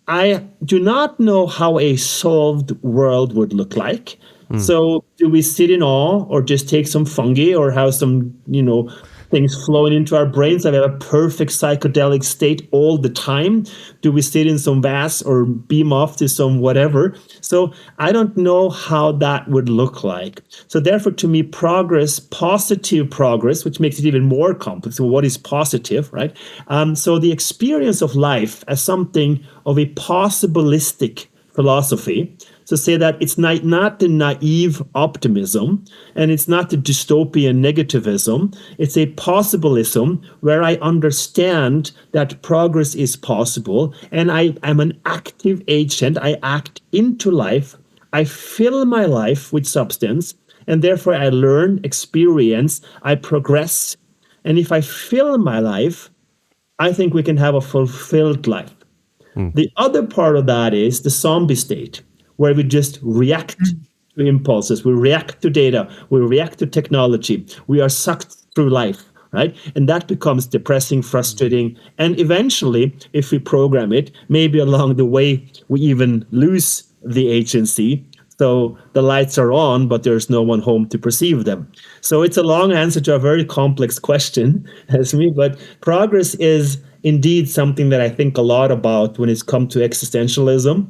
I do not know how a solved world would look like. So do we sit in awe or just take some fungi or have some, things flowing into our brains that we have a perfect psychedelic state all the time? Do we sit in some vase or beam off to some whatever? So I don't know how that would look like. So therefore, to me, progress, positive progress, which makes it even more complex. So what is positive, right? So the experience of life as something of a possibilistic philosophy. So say that it's not the naive optimism and it's not the dystopian negativism. It's a possibilism where I understand that progress is possible and I am an active agent. I act into life. I fill my life with substance and therefore I learn, experience, I progress. And if I fill my life, I think we can have a fulfilled life. The other part of that is the zombie state, where we just react to impulses, we react to data, we react to technology, we are sucked through life, right? And that becomes depressing, frustrating, and eventually, if we program it, maybe along the way, we even lose the agency. So the lights are on, but there's no one home to perceive them. So it's a long answer to a very complex question, Esmee, but progress is indeed something that I think a lot about when it's come to existentialism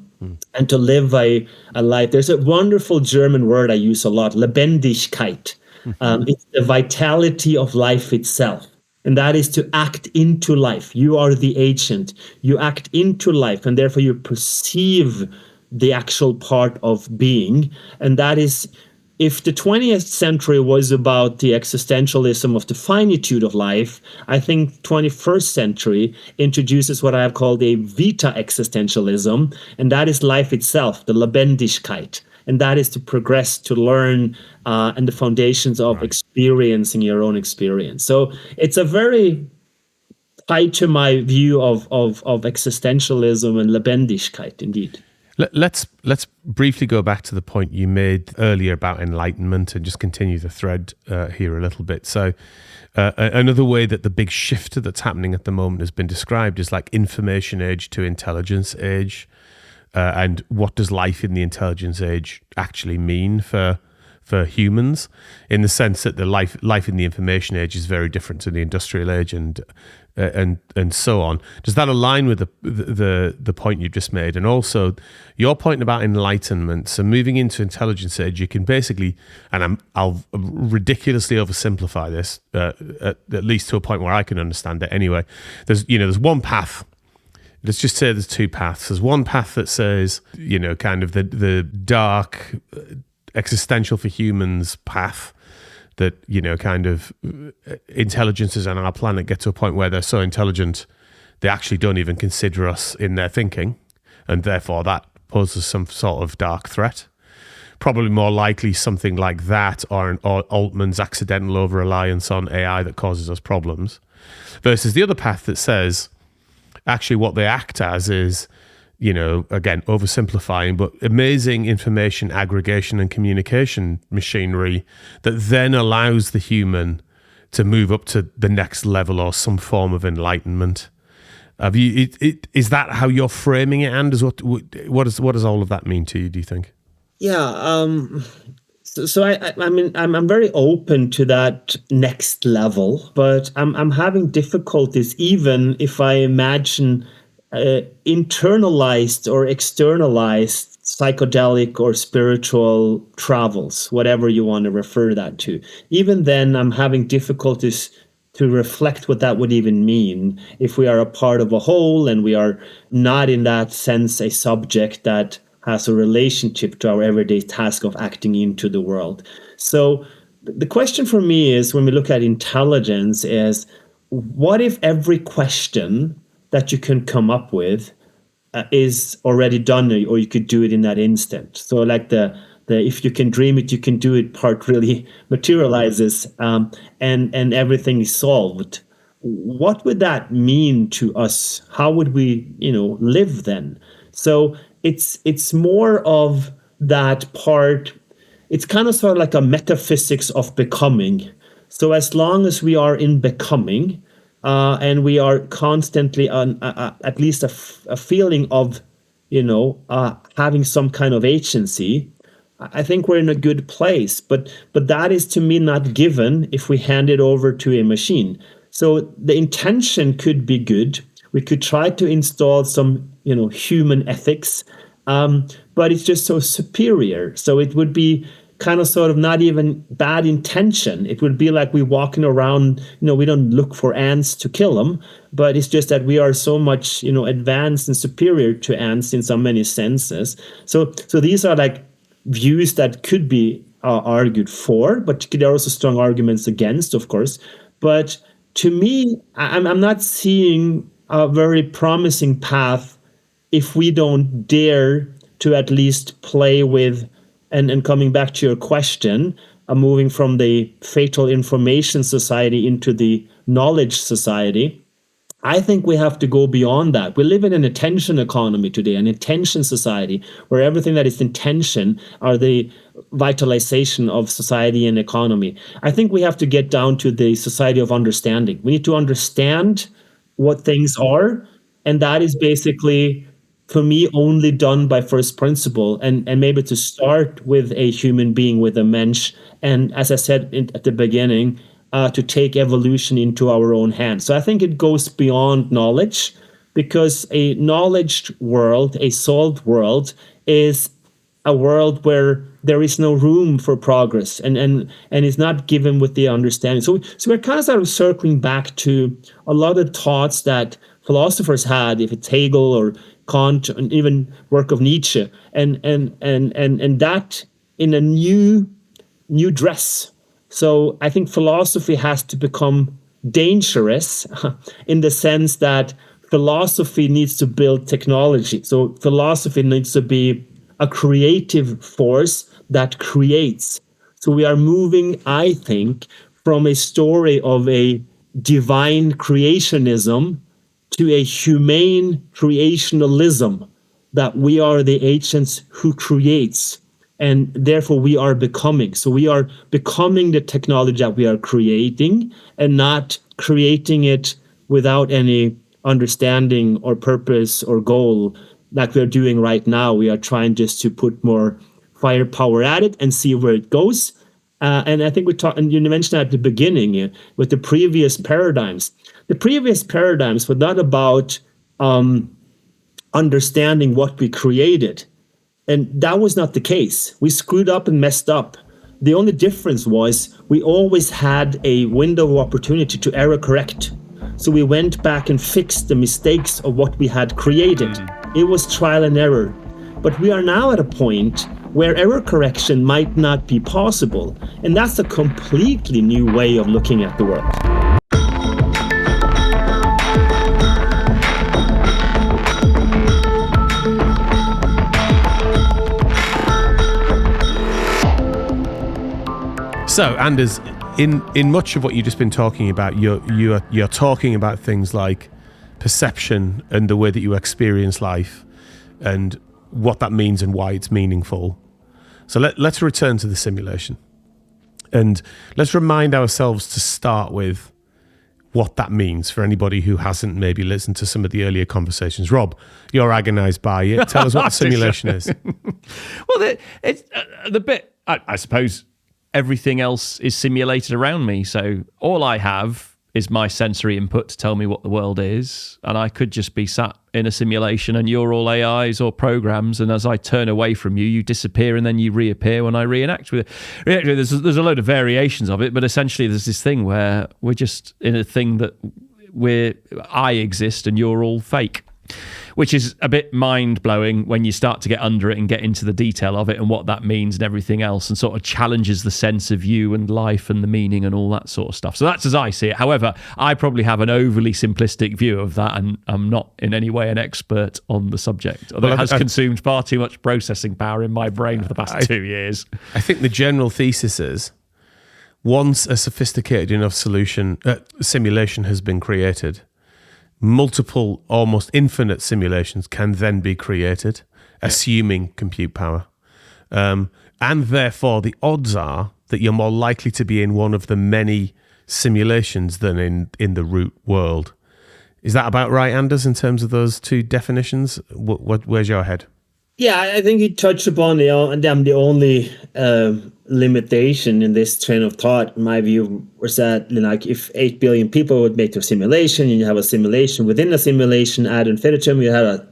and to live a life. There's a wonderful German word I use a lot, Lebendigkeit. It's the vitality of life itself. And that is to act into life. You are the agent. You act into life, and therefore you perceive the actual part of being. And that is, if the 20th century was about the existentialism of the finitude of life, I think 21st century introduces what I have called a vita existentialism, and that is life itself, the Lebendigkeit. And that is to progress, to learn, and the foundations of experiencing your own experience. So it's a very tied to my view of existentialism and Lebendigkeit, indeed. Let's briefly go back to the point you made earlier about enlightenment and just continue the thread here a little bit. So another way that the big shift that's happening at the moment has been described is like information age to intelligence age. And what does life in the intelligence age actually mean for humans, in the sense that the life in the information age is very different to the industrial age and so on. Does that align with the point you've just made? And also your point about enlightenment. So moving into intelligence age, you can basically, and I'll ridiculously oversimplify this, at least to a point where I can understand it anyway. There's one path. Let's just say there's two paths. There's one path that says, kind of the dark existential for humans path, that kind of intelligences on our planet get to a point where they're so intelligent they actually don't even consider us in their thinking, and therefore that poses some sort of dark threat. Probably more likely something like that, or Altman's accidental over-reliance on AI that causes us problems, versus the other path that says actually what they act as is, again, oversimplifying, but amazing information aggregation and communication machinery that then allows the human to move up to the next level or some form of enlightenment. Is that how you're framing it, Anders? What does all of that mean to you, do you think? Yeah. So I mean, I'm very open to that next level, but I'm having difficulties even if I imagine internalized or externalized psychedelic or spiritual travels, whatever you want to refer that to. Even then, I'm having difficulties to reflect what that would even mean if we are a part of a whole and we are not in that sense a subject that has a relationship to our everyday task of acting into the world. So the question for me is, when we look at intelligence, is what if every question that you can come up with is already done, or you could do it in that instant? So like the if you can dream it, you can do it part really materializes, and everything is solved. What would that mean to us? How would we, live then? So it's more of that part. It's kind of sort of like a metaphysics of becoming. So as long as we are in becoming, and we are constantly on at least a feeling of, having some kind of agency, I think we're in a good place. But that is to me not given if we hand it over to a machine. So the intention could be good. We could try to install some, human ethics, but it's just so superior. So it would be kind of sort of not even bad intention. It would be like we walking around, we don't look for ants to kill them, but it's just that we are so much, advanced and superior to ants in so many senses. So these are like views that could be argued for, but there are also strong arguments against, of course. But to me, I'm not seeing a very promising path if we don't dare to at least play with, and coming back to your question, moving from the fatal information society into the knowledge society. I think we have to go beyond that. We live in an attention economy today, an attention society, where everything that is intention are the vitalization of society and economy. I think we have to get down to the society of understanding. We need to understand what things are, and that is basically, for me, only done by first principle, and maybe to start with a human being, with a mensch, and as I said at the beginning, to take evolution into our own hands. So I think it goes beyond knowledge, because a knowledge world, a solved world, is a world where there is no room for progress, and is not given with the understanding. So we're kind of sort of circling back to a lot of thoughts that philosophers had, if it's Hegel or Kant, and even work of Nietzsche, and that in a new dress. So I think philosophy has to become dangerous in the sense that philosophy needs to build technology. So philosophy needs to be a creative force that creates. So we are moving, I think, from a story of a divine creationism to a humane creationalism, that we are the agents who creates, and therefore we are becoming. So we are becoming the technology that we are creating, and not creating it without any understanding or purpose or goal like we're doing right now. We are trying just to put more firepower at it and see where it goes. And I think we talked, and you mentioned at the beginning, with the previous paradigms. The previous paradigms were not about understanding what we created. And that was not the case. We screwed up and messed up. The only difference was we always had a window of opportunity to error correct. So we went back and fixed the mistakes of what we had created. It was trial and error. But we are now at a point where error correction might not be possible. And that's a completely new way of looking at the world. So, Anders, in much of what you've just been talking about, you're talking about things like perception and the way that you experience life, and what that means and why it's meaningful. So let's return to the simulation, and let's remind ourselves to start with what that means for anybody who hasn't maybe listened to some of the earlier conversations. Rob, you're agonized by it. Tell us what the simulation is. Well, it's the bit, I suppose, everything else is simulated around me. So all I have is my sensory input to tell me what the world is. And I could just be sat in a simulation and you're all AIs or programs. And as I turn away from you, you disappear and then you reappear when I reenact with it. There's a load of variations of it, but essentially there's this thing where we're just in a thing that I exist and you're all fake. Which is a bit mind-blowing when you start to get under it and get into the detail of it and what that means and everything else, and sort of challenges the sense of you and life and the meaning and all that sort of stuff. So that's as I see it. However, I probably have an overly simplistic view of that, and I'm not in any way an expert on the subject, although it has consumed far too much processing power in my brain for the past 2 years. I think the general thesis is, once a sophisticated enough simulation has been created, multiple, almost infinite simulations can then be created, assuming compute power. And therefore, the odds are that you're more likely to be in one of the many simulations than in the root world. Is that about right, Anders, in terms of those two definitions? Where's your head? Yeah, I think you touched upon the only limitation in this train of thought, in my view, was that if 8 billion people would make a simulation, and you have a simulation within a simulation ad infinitum, you have a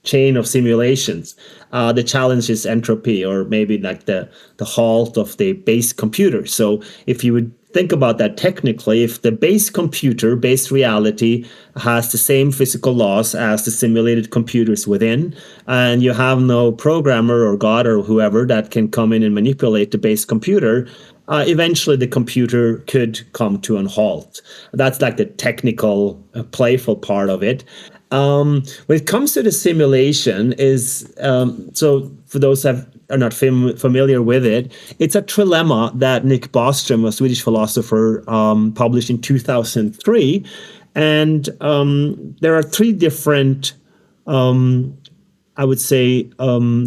chain of simulations. The challenge is entropy, or maybe the halt of the base computer. So if you would think about that technically, if the base computer, base reality, has the same physical laws as the simulated computers within, and you have no programmer or God or whoever that can come in and manipulate the base computer, eventually the computer could come to a halt. That's the technical, playful part of it. When it comes to the simulation, so for those that are not familiar with it, it's a trilemma that Nick Bostrom, a Swedish philosopher, published in 2003. And there are three different, I would say,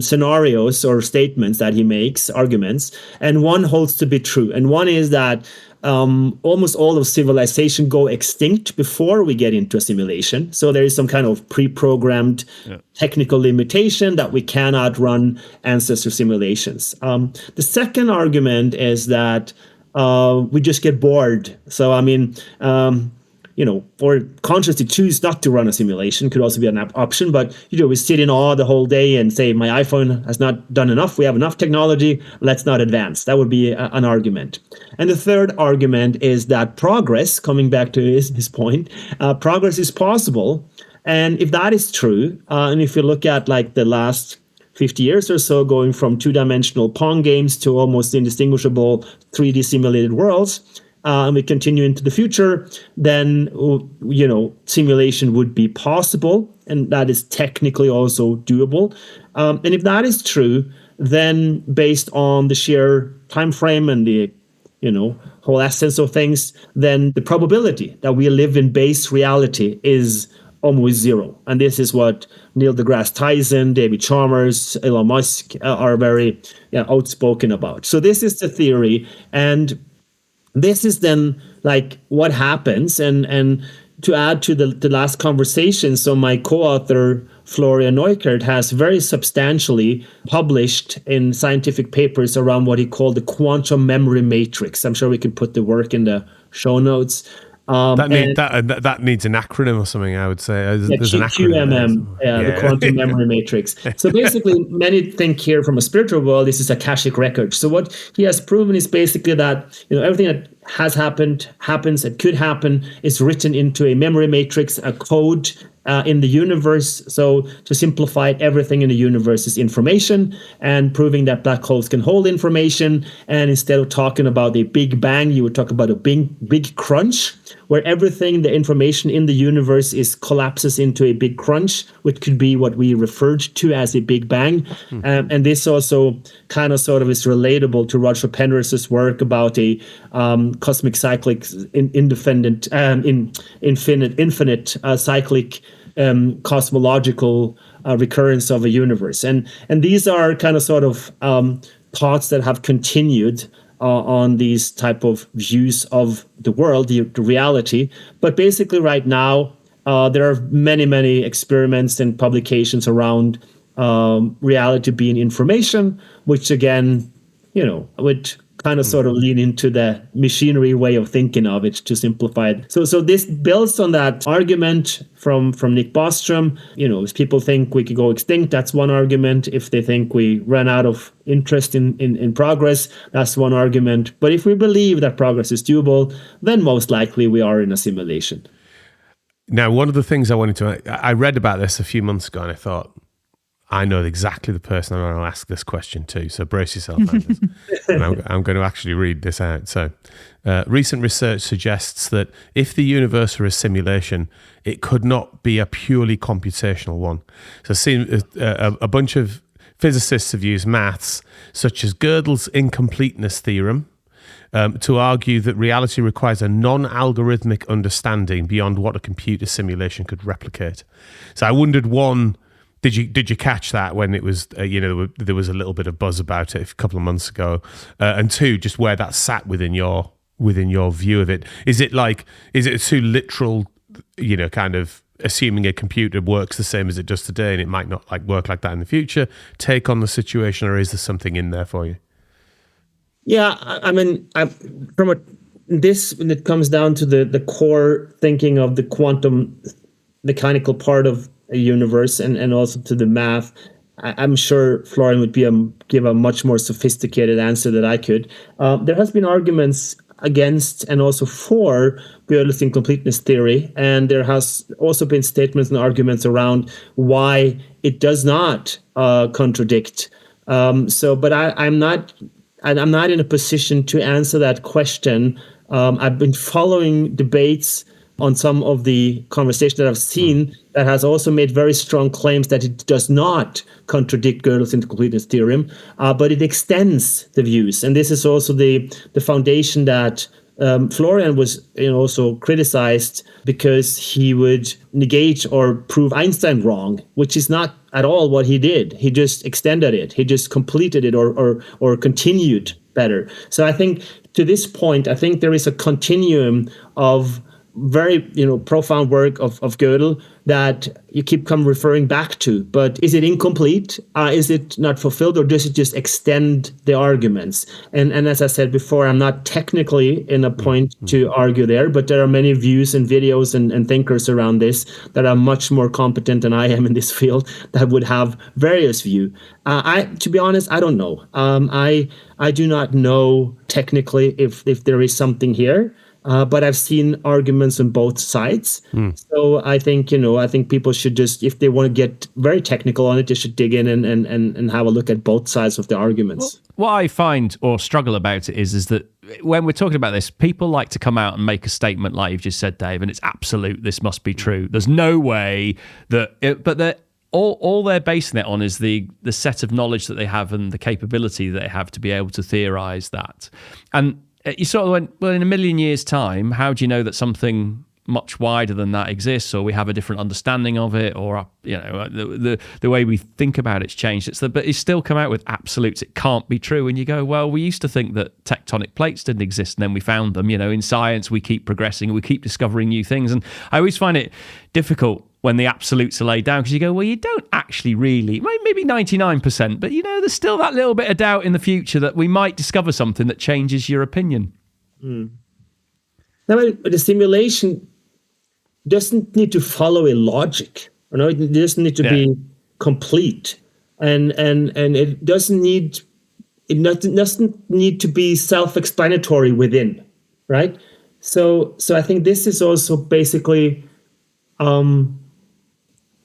scenarios or statements that he makes, arguments, and one holds to be true. And one is that almost all of civilization go extinct before we get into a simulation. So there is some kind of pre-programmed technical limitation that we cannot run ancestor simulations. The second argument is that we just get bored. So, or consciously choose not to run a simulation could also be an option. But, we sit in awe the whole day and say, my iPhone has not done enough. We have enough technology. Let's not advance. That would be an argument. And the third argument is that progress, coming back to his point, progress is possible. And if that is true, and if you look at the last 50 years or so, going from two-dimensional Pong games to almost indistinguishable 3D simulated worlds, and we continue into the future, then, simulation would be possible, and that is technically also doable. And if that is true, then based on the sheer time frame and the, whole essence of things, then the probability that we live in base reality is almost zero. And this is what Neil deGrasse Tyson, David Chalmers, Elon Musk are very outspoken about. So this is the theory, and this is then what happens. And to add to the last conversation, so my co-author Florian Neukert has very substantially published in scientific papers around what he called the quantum memory matrix. I'm sure we can put the work in the show notes. That needs an acronym or something, I would say. There's an acronym. QMM, the quantum memory matrix. So basically, many think here from a spiritual world, this is Akashic record. So what he has proven is basically that everything that has happened, happens, it could happen, is written into a memory matrix, a code in the universe. So to simplify it, everything in the universe is information, and proving that black holes can hold information. And instead of talking about a big bang, you would talk about a big crunch, where everything, the information in the universe collapses into a big crunch, which could be what we referred to as a big bang. And this also kind of sort of is relatable to Roger Penrose's work about a cosmic cyclic infinite cyclic cosmological recurrence of a universe. And these are kind of sort of thoughts that have continued on these type of views of the world, the reality. But basically right now, there are many experiments and publications around reality being information, which again, would kind of sort of lean into the machinery way of thinking of it, to simplify it. So this builds on that argument from Nick Bostrom. If people think we could go extinct, that's one argument. If they think we ran out of interest in progress, that's one argument. But if we believe that progress is doable, then most likely we are in a simulation. Now, one of the things I read about this a few months ago, and I thought, I know exactly the person I'm going to ask this question to, so brace yourself, Anders. And I'm going to actually read this out. So, recent research suggests that if the universe were a simulation, it could not be a purely computational one. So, a bunch of physicists have used maths, such as Gödel's incompleteness theorem, to argue that reality requires a non-algorithmic understanding beyond what a computer simulation could replicate. So, I wondered, one, Did you catch that when it was there was a little bit of buzz about it a couple of months ago? And two, just where that sat within your view of it. Is it too literal, kind of assuming a computer works the same as it does today and it might not work like that in the future? Take on the situation, or is there something in there for you? Yeah, I mean, when it comes down to the core thinking of the quantum mechanical part of a universe and also to the math, I'm sure Florian would give a much more sophisticated answer than I could. There has been arguments against and also for Gödel's incompleteness theory, and there has also been statements and arguments around why it does not contradict. But I'm not in a position to answer that question. I've been following debates on some of the conversation that I've seen that has also made very strong claims that it does not contradict Gödel's incompleteness theorem, but it extends the views. And this is also the foundation that Florian was also criticized because he would negate or prove Einstein wrong, which is not at all what he did. He just extended it. He just completed it or continued better. So I think to this point, I think there is a continuum of very profound work of Gödel that you keep referring back to. But is it incomplete? Is it not fulfilled, or does it just extend the arguments? And as I said before, I'm not technically in a point to argue there, but there are many views and videos and thinkers around this that are much more competent than I am in this field that would have various views. To be honest, I don't know. I do not know technically if there is something here. But I've seen arguments on both sides. So I think people should just, if they want to get very technical on it, they should dig in and have a look at both sides of the arguments. Well, what I find or struggle about it is that when we're talking about this, people like to come out and make a statement like you've just said, Dave, and it's absolute, this must be true. There's no way but all they're basing it on is the set of knowledge that they have and the capability that they have to be able to theorize that. And you sort of went, well, in a million years' time, how do you know that something much wider than that exists, or we have a different understanding of it, or the way we think about it's changed? But it's still come out with absolutes. It can't be true. And you go, well, we used to think that tectonic plates didn't exist, and then we found them. In science, we keep progressing, we keep discovering new things. And I always find it difficult when the absolutes are laid down, because you go, well, you don't actually really, maybe 99%, but there's still that little bit of doubt in the future that we might discover something that changes your opinion. Now, the simulation doesn't need to follow a logic, it doesn't need to be complete, and it doesn't need to be self-explanatory within, right? So I think this is also basically.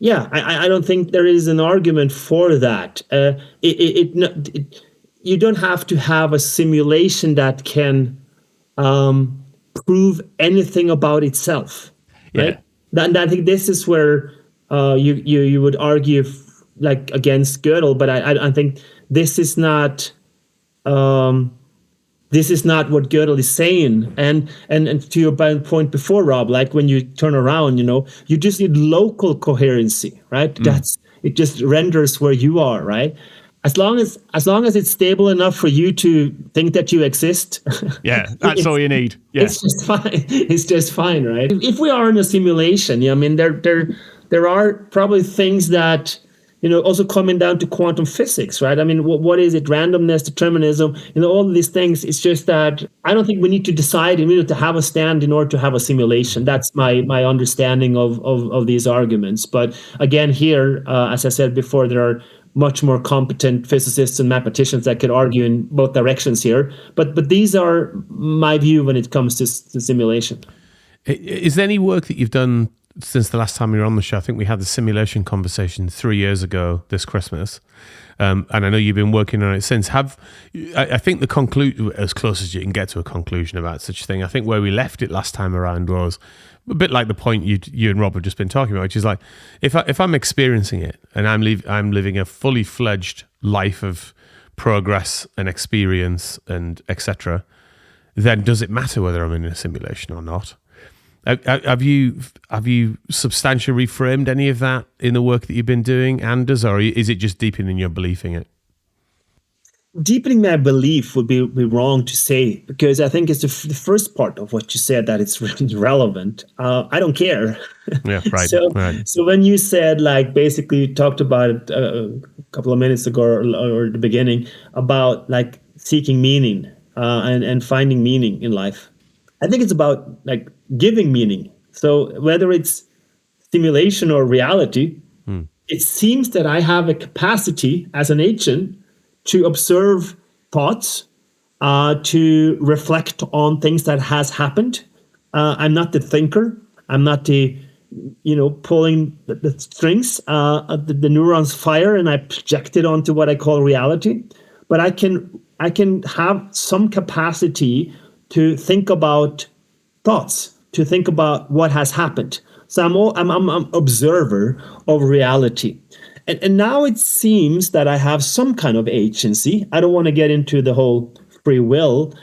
I don't think there is an argument for that. You don't have to have a simulation that can prove anything about itself, right? And I think this is where you would argue against Gödel, but I think this is not. This is not what Gödel is saying. And to your point before, Rob, when you turn around, you just need local coherency, right? It just renders where you are, right? As long as it's stable enough for you to think that you exist. Yeah, that's all you need. Yeah. It's just fine. It's just fine, right? If we are in a simulation, there are probably things that also coming down to quantum physics, right? I mean, what is it? Randomness, determinism, all of these things. It's just that I don't think we need to decide and we need to have a stand in order to have a simulation. That's my understanding of these arguments. But again, here, as I said before, there are much more competent physicists and mathematicians that could argue in both directions here. But these are my view when it comes to simulation. Is there any work that you've done since the last time we were on the show? I think we had the simulation conversation 3 years ago this Christmas, and I know you've been working on it since. I think the conclusion, as close as you can get to a conclusion about such a thing, I think where we left it last time around was a bit like the point you and Rob have just been talking about, which is if I'm experiencing it and I'm living a fully fledged life of progress and experience and etc., then does it matter whether I'm in a simulation or not? Have you substantially reframed any of that in the work that you've been doing, Anders, or is it just deepening your belief in it? Deepening my belief would be wrong to say, because I think it's the first part of what you said that it's really relevant. I don't care. Yeah, right. So when you said, like, basically you talked about it a couple of minutes ago or at the beginning about like seeking meaning and finding meaning in life. I think it's about like giving meaning. So whether it's simulation or reality, it seems that I have a capacity as an agent to observe thoughts, to reflect on things that has happened. I'm not the thinker. I'm not the, pulling the strings. The neurons fire and I project it onto what I call reality. But I can have some capacity to think about thoughts, to think about what has happened. So I'm an observer of reality. And now it seems that I have some kind of agency. I don't want to get into the whole free will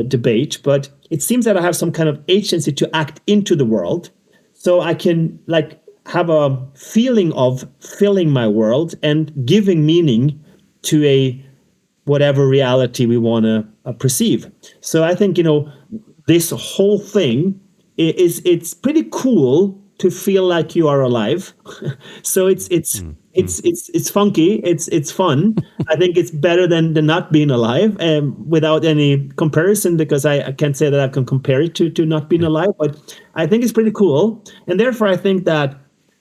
debate, but it seems that I have some kind of agency to act into the world. So I can like have a feeling of filling my world and giving meaning to a whatever reality we want to perceive. So I think, this whole thing it's pretty cool to feel like you are alive. So it's funky. It's fun. I think it's better than not being alive, without any comparison, because I can't say that I can compare it to not being alive. But I think it's pretty cool, and therefore I think that,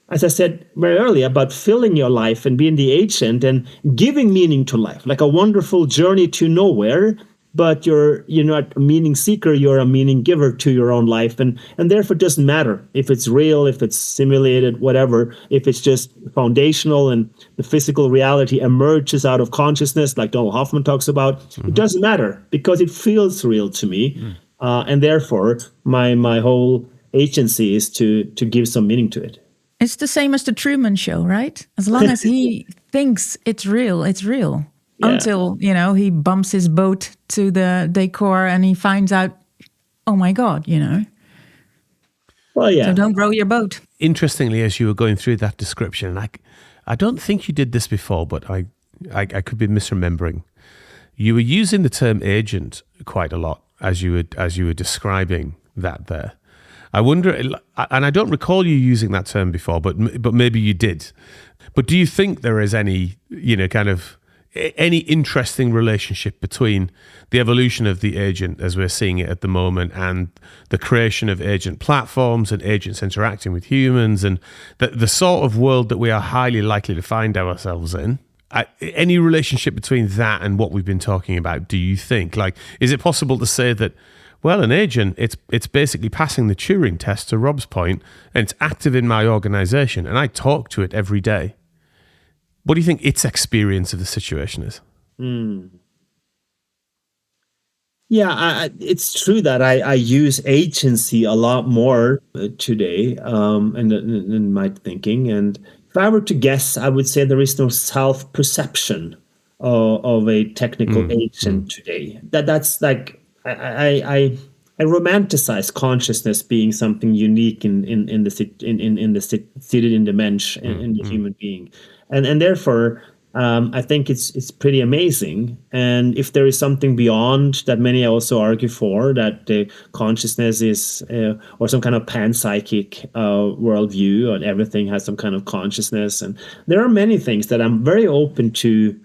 as I said very early, about filling your life and being the agent and giving meaning to life, like a wonderful journey to nowhere. But you're not a meaning seeker, you're a meaning giver to your own life. And therefore it doesn't matter if it's real, if it's simulated, whatever, if it's just foundational and the physical reality emerges out of consciousness, like Donald Hoffman talks about. It doesn't matter because it feels real to me. And therefore my whole agency is to give some meaning to it. It's the same as the Truman Show, right? As long as he thinks it's real, it's real. Yeah. Until, he bumps his boat to the decor and he finds out, oh my God, Well, yeah. So don't row your boat. Interestingly, as you were going through that description, I don't think you did this before, but I could be misremembering. You were using the term agent quite a lot as you were describing that there. I wonder, and I don't recall you using that term before, but maybe you did. But do you think there is any, any interesting relationship between the evolution of the agent as we're seeing it at the moment and the creation of agent platforms and agents interacting with humans and the sort of world that we are highly likely to find ourselves in? Any relationship between that and what we've been talking about, do you think? Like, is it possible to say that, well, an agent, it's basically passing the Turing test, to Rob's point, and it's active in my organization and I talk to it every day? What do you think its experience of the situation is? Yeah, it's true that I use agency a lot more today in my thinking. And if I were to guess, I would say there is no self-perception of a technical agent today. That's like I romanticize consciousness being something unique in the seated in the mensch in the human being. And therefore, I think it's pretty amazing. And if there is something beyond that, many also argue for that the consciousness is, or some kind of panpsychic worldview, and everything has some kind of consciousness. And there are many things that I'm very open to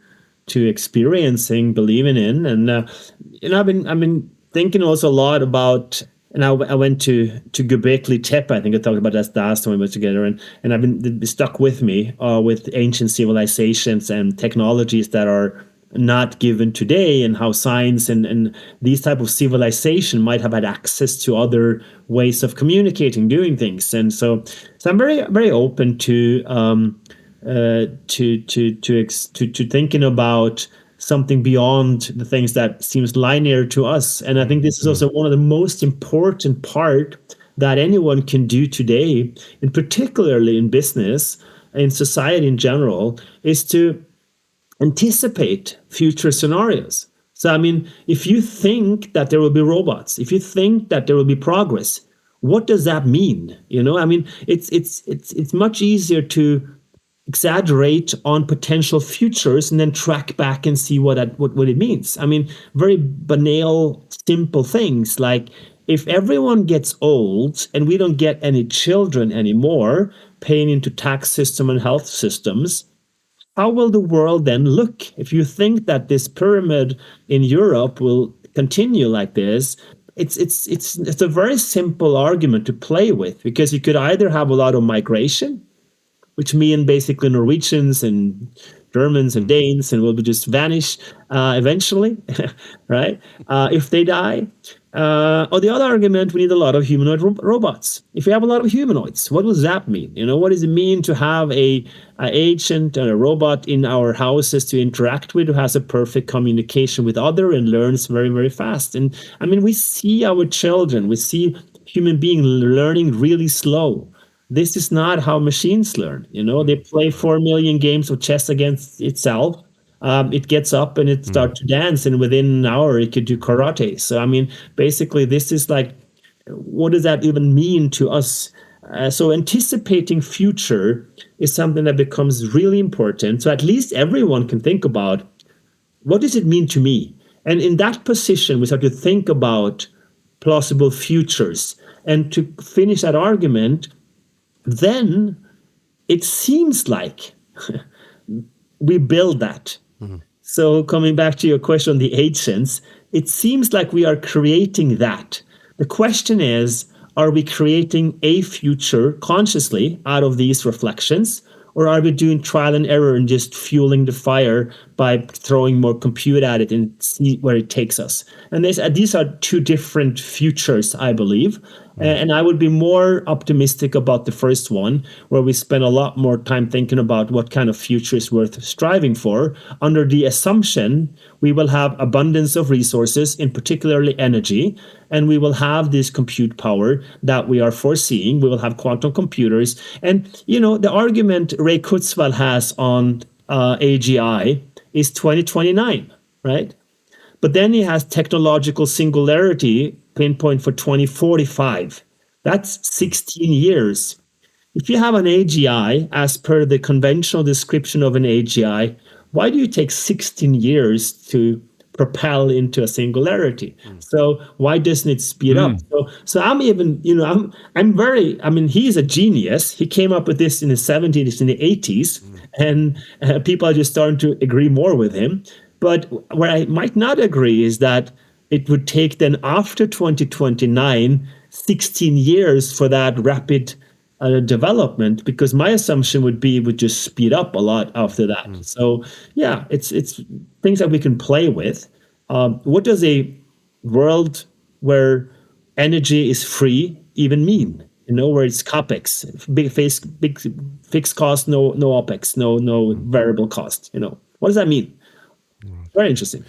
experiencing, believing in. And I've been thinking also a lot about. And I went to Göbekli Tepe. I think I talked about that last time we were together. And I've been stuck with me with ancient civilizations and technologies that are not given today, and how science and these type of civilization might have had access to other ways of communicating, doing things. And so I'm very, very open to thinking about something beyond the things that seems linear to us. And I think this is also one of the most important part that anyone can do today, and particularly in business, in society in general, is to anticipate future scenarios. So, I mean, if you think that there will be robots, if you think that there will be progress, what does that mean? I mean, it's much easier to exaggerate on potential futures and then track back and see what it means. I mean, very banal, simple things like if everyone gets old and we don't get any children anymore paying into tax system and health systems, how will the world then look? If you think that this pyramid in Europe will continue like this, it's a very simple argument to play with, because you could either have a lot of migration, which mean basically Norwegians and Germans and Danes and will just vanish eventually, right? If they die. Or the other argument, we need a lot of humanoid robots. If we have a lot of humanoids, what does that mean? What does it mean to have a agent and a robot in our houses to interact with, who has a perfect communication with other and learns very, very fast? And I mean, we see our children, we see human beings learning really slow. This is not how machines learn. They play 4 million games of chess against itself. It gets up and it starts to dance, and within an hour it could do karate. So, I mean, basically, this is like, what does that even mean to us? So anticipating future is something that becomes really important. So at least everyone can think about, what does it mean to me? And in that position, we start to think about plausible futures. And to finish that argument, then it seems like we build that. So coming back to your question on the agents, it seems like we are creating that. The question is, are we creating a future consciously out of these reflections? Or are we doing trial and error and just fueling the fire by throwing more compute at it and see where it takes us? And these are two different futures, I believe. And I would be more optimistic about the first one, where we spend a lot more time thinking about what kind of future is worth striving for, under the assumption we will have abundance of resources, in particularly energy, and we will have this compute power that we are foreseeing. We will have quantum computers. And, the argument Ray Kurzweil has on AGI is 2029, right? But then he has technological singularity pinpoint for 2045. That's 16 years. If you have an AGI, as per the conventional description of an AGI, why do you take 16 years to propel into a singularity? So why doesn't it speed up? So I'm even, he's a genius. He came up with this in the 70s, in the 80s, and people are just starting to agree more with him. But where I might not agree is that it would take then after 2029, 16 years for that rapid development, because my assumption would be it would just speed up a lot after that. So yeah, it's things that we can play with. What does a world where energy is free even mean? Where it's capex, big fixed cost, no opex, no variable cost. What does that mean? Very interesting.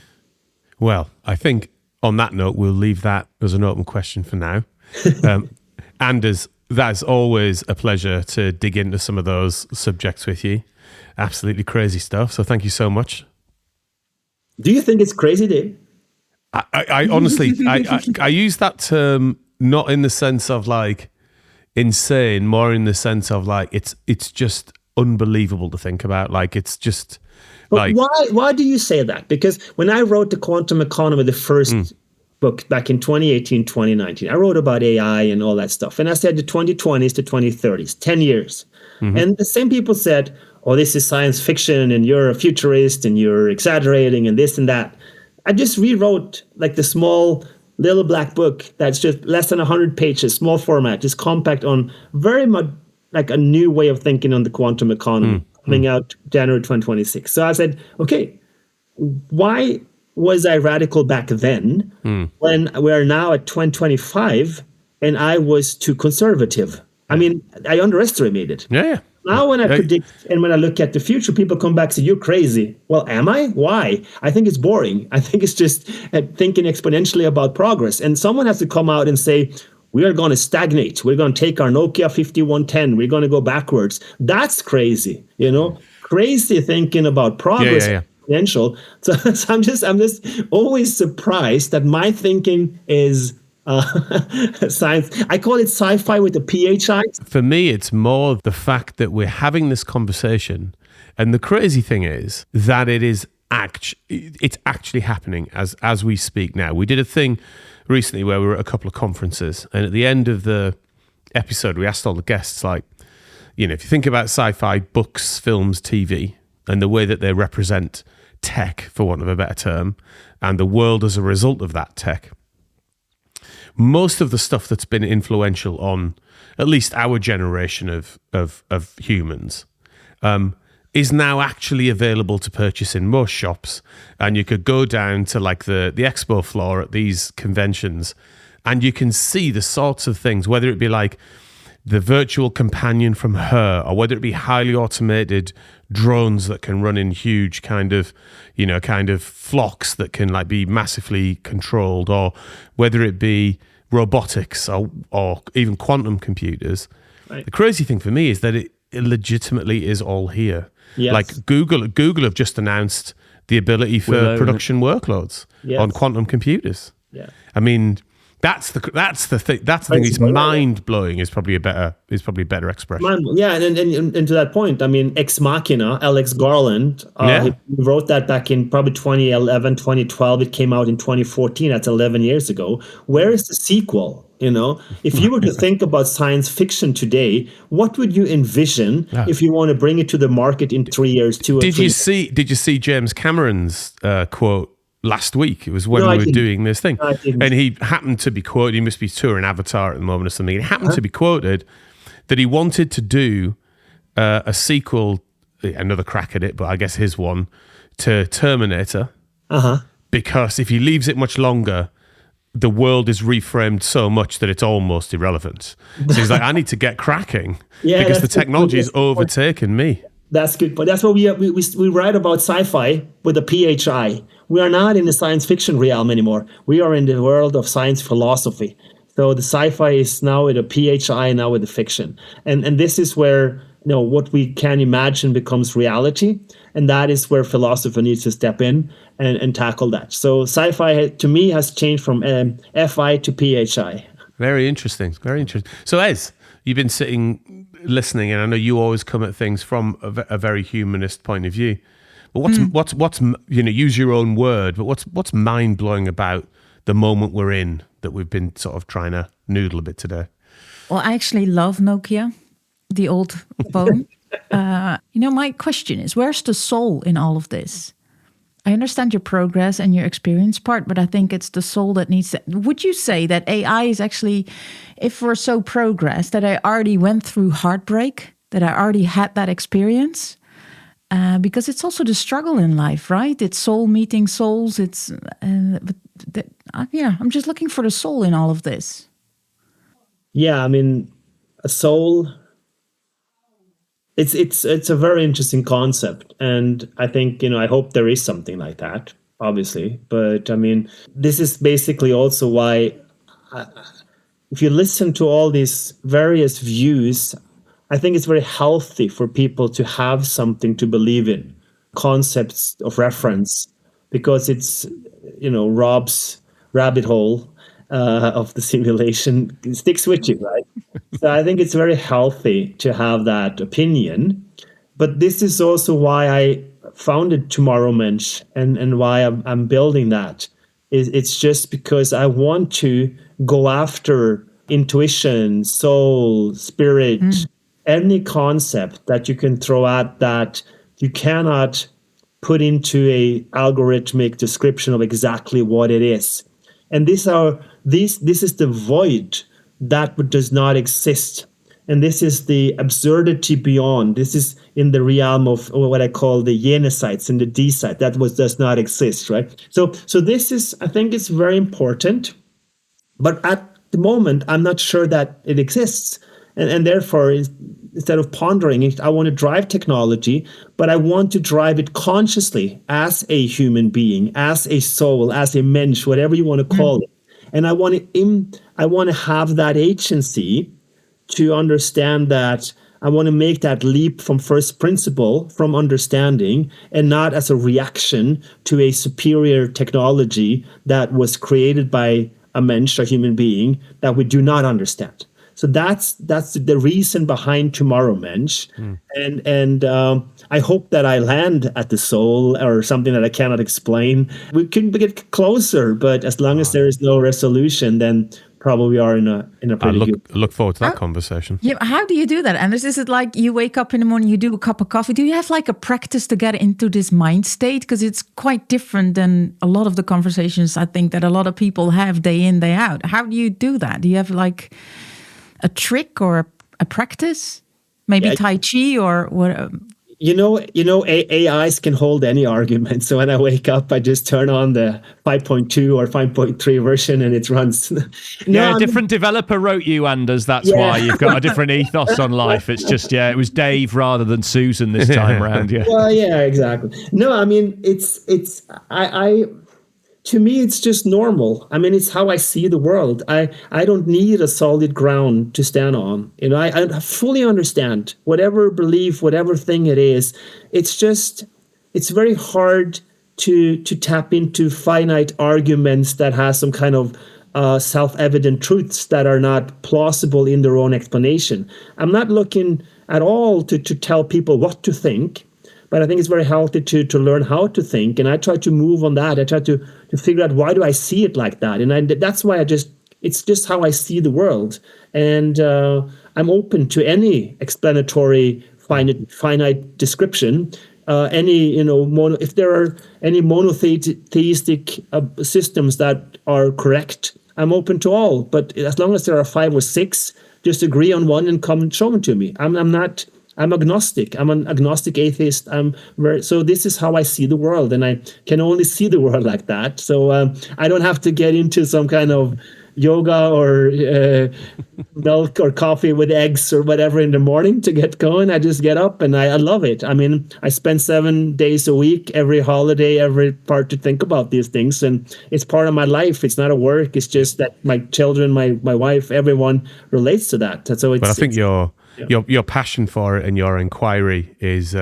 Well, I think on that note, we'll leave that as an open question for now. Anders, that's always a pleasure to dig into some of those subjects with you. Absolutely crazy stuff. So thank you so much. Do you think it's crazy, Dave? I honestly, I use that term not in the sense of like insane, more in the sense of like it's just unbelievable to think about. Like it's just. But why do you say that? Because when I wrote the Quantum Economy, the first book back in 2018, 2019, I wrote about AI and all that stuff. And I said the 2020s to 2030s, 10 years. And the same people said, oh, this is science fiction and you're a futurist and you're exaggerating and this and that. I just rewrote like the small little black book that's just less than 100 pages, small format, just compact, on very much like a new way of thinking on the quantum economy. Coming out January 2026. So I said, okay, why was I radical back then when we're now at 2025 and I was too conservative? I mean, I underestimated. Yeah. Now when I predict and when I look at the future, people come back and say, you're crazy. Well, am I? Why? I think it's boring. I think it's just thinking exponentially about progress. And someone has to come out and say, we are going to stagnate. We're going to take our Nokia 5110. We're going to go backwards. That's crazy, crazy thinking about progress. Exponential. So I'm just always surprised that my thinking is science. I call it sci-fi with a PHI. For me, it's more the fact that we're having this conversation, and the crazy thing is that it's actually happening as we speak now. We did a thing recently where we were at a couple of conferences, and at the end of the episode, we asked all the guests, like, if you think about sci-fi books, films, TV, and the way that they represent tech, for want of a better term, and the world as a result of that tech, most of the stuff that's been influential on at least our generation of humans is now actually available to purchase in most shops. And you could go down to like the expo floor at these conventions, and you can see the sorts of things, whether it be like the virtual companion from Her, or whether it be highly automated drones that can run in huge kind of flocks that can like be massively controlled, or whether it be robotics or even quantum computers. Right. The crazy thing for me is that it legitimately is all here. Yes. Like Google have just announced the ability for production workloads on quantum computers. Yeah. I mean, that's the thing. That's the thing. It's mind blowing. Is probably a better expression. And to that point, I mean, Ex Machina, Alex Garland, he wrote that back in probably 2011, 2012. It came out in 2014. That's 11 years ago. Where is the sequel? If you were to think about science fiction today, what would you envision if you want to bring it to the market in 3 years? Did you see James Cameron's quote last week? It was when we were doing this thing, and he happened to be quoted. He must be touring Avatar at the moment or something. It happened to be quoted that he wanted to do a sequel, another crack at it, but I guess his one, to Terminator, because if he leaves it much longer, the world is reframed so much that it's almost irrelevant. So he's like, I need to get cracking because the technology is overtaking me. That's good, but that's what we write about sci-fi with a PHI. We are not in the science fiction realm anymore. We are in the world of science philosophy. So the sci-fi is now with a PHI, now with the fiction, and this is where what we can imagine becomes reality, and that is where philosophy needs to step in and tackle that. So sci-fi to me has changed from FI to PHI. Very interesting. Very interesting. So Ez, you've been sitting listening, and I know you always come at things from a very humanist point of view. But what's use your own word, but what's mind blowing about the moment we're in that we've been sort of trying to noodle a bit today? Well, I actually love Nokia, the old phone. My question is, where's the soul in all of this? I understand your progress and your experience part, but I think it's the soul that needs to... Would you say that AI is actually, if we're so progressed, that I already went through heartbreak, that I already had that experience? Because it's also the struggle in life, right? It's soul meeting souls. I'm just looking for the soul in all of this. Yeah, I mean, a soul... It's a very interesting concept, and I think I hope there is something like that, obviously. But I mean, this is basically also why, if you listen to all these various views, I think it's very healthy for people to have something to believe in, concepts of reference, because it's Rob's rabbit hole of the simulation sticks with you, right? So I think it's very healthy to have that opinion. But this is also why I founded Tomorrow Mensch and why I'm building that. It's just because I want to go after intuition, soul, spirit, any concept that you can throw at that you cannot put into a algorithmic description of exactly what it is. And this is the void that does not exist. And this is the absurdity beyond. This is in the realm of what I call the yenesites and the D-site. That does not exist, right? So this is, I think it's very important. But at the moment, I'm not sure that it exists. And therefore, instead of pondering it, I want to drive technology, but I want to drive it consciously as a human being, as a soul, as a mensch, whatever you want to call it. And I want to have that agency to understand that I want to make that leap from first principle, from understanding, and not as a reaction to a superior technology that was created by a mensch, a human being, that we do not understand. So that's the reason behind Tomorrow Mensch, and I hope that I land at the soul or something that I cannot explain. We can get closer, but as long as there is no resolution, then probably we are in a pretty good. Look forward to that conversation. Yeah, how do you do that, Anders? Is it like you wake up in the morning, you do a cup of coffee? Do you have like a practice to get into this mind state? Because it's quite different than a lot of the conversations I think that a lot of people have day in, day out. How do you do that? Do you have like a trick or a practice? Maybe Tai Chi or what? AIs can hold any argument. So when I wake up, I just turn on the 5.2 or 5.3 version and it runs. A different developer wrote you, Anders. That's why you've got a different ethos on life. It's just, it was Dave rather than Susan this time around. Yeah. Well, yeah, exactly. No, I mean, to me, it's just normal. I mean, it's how I see the world. I don't need a solid ground to stand on. I fully understand whatever belief, whatever thing it is. It's very hard to tap into finite arguments that has some kind of self-evident truths that are not plausible in their own explanation. I'm not looking at all to tell people what to think. But I think it's very healthy to learn how to think. And I try to move on that. I try to figure out, why do I see it like that? And that's why it's just how I see the world. And I'm open to any explanatory finite description. If there are any monotheistic systems that are correct, I'm open to all. But as long as there are 5 or 6, just agree on one and come and show them to me. I'm agnostic. I'm an agnostic atheist. So this is how I see the world, and I can only see the world like that. So I don't have to get into some kind of yoga or milk or coffee with eggs or whatever in the morning to get going. I just get up and I love it. I mean, I spend 7 days a week, every holiday, every part to think about these things, and it's part of my life. It's not a work. It's just that my children, my wife, everyone relates to that. So it's. But I think your passion for it and your inquiry is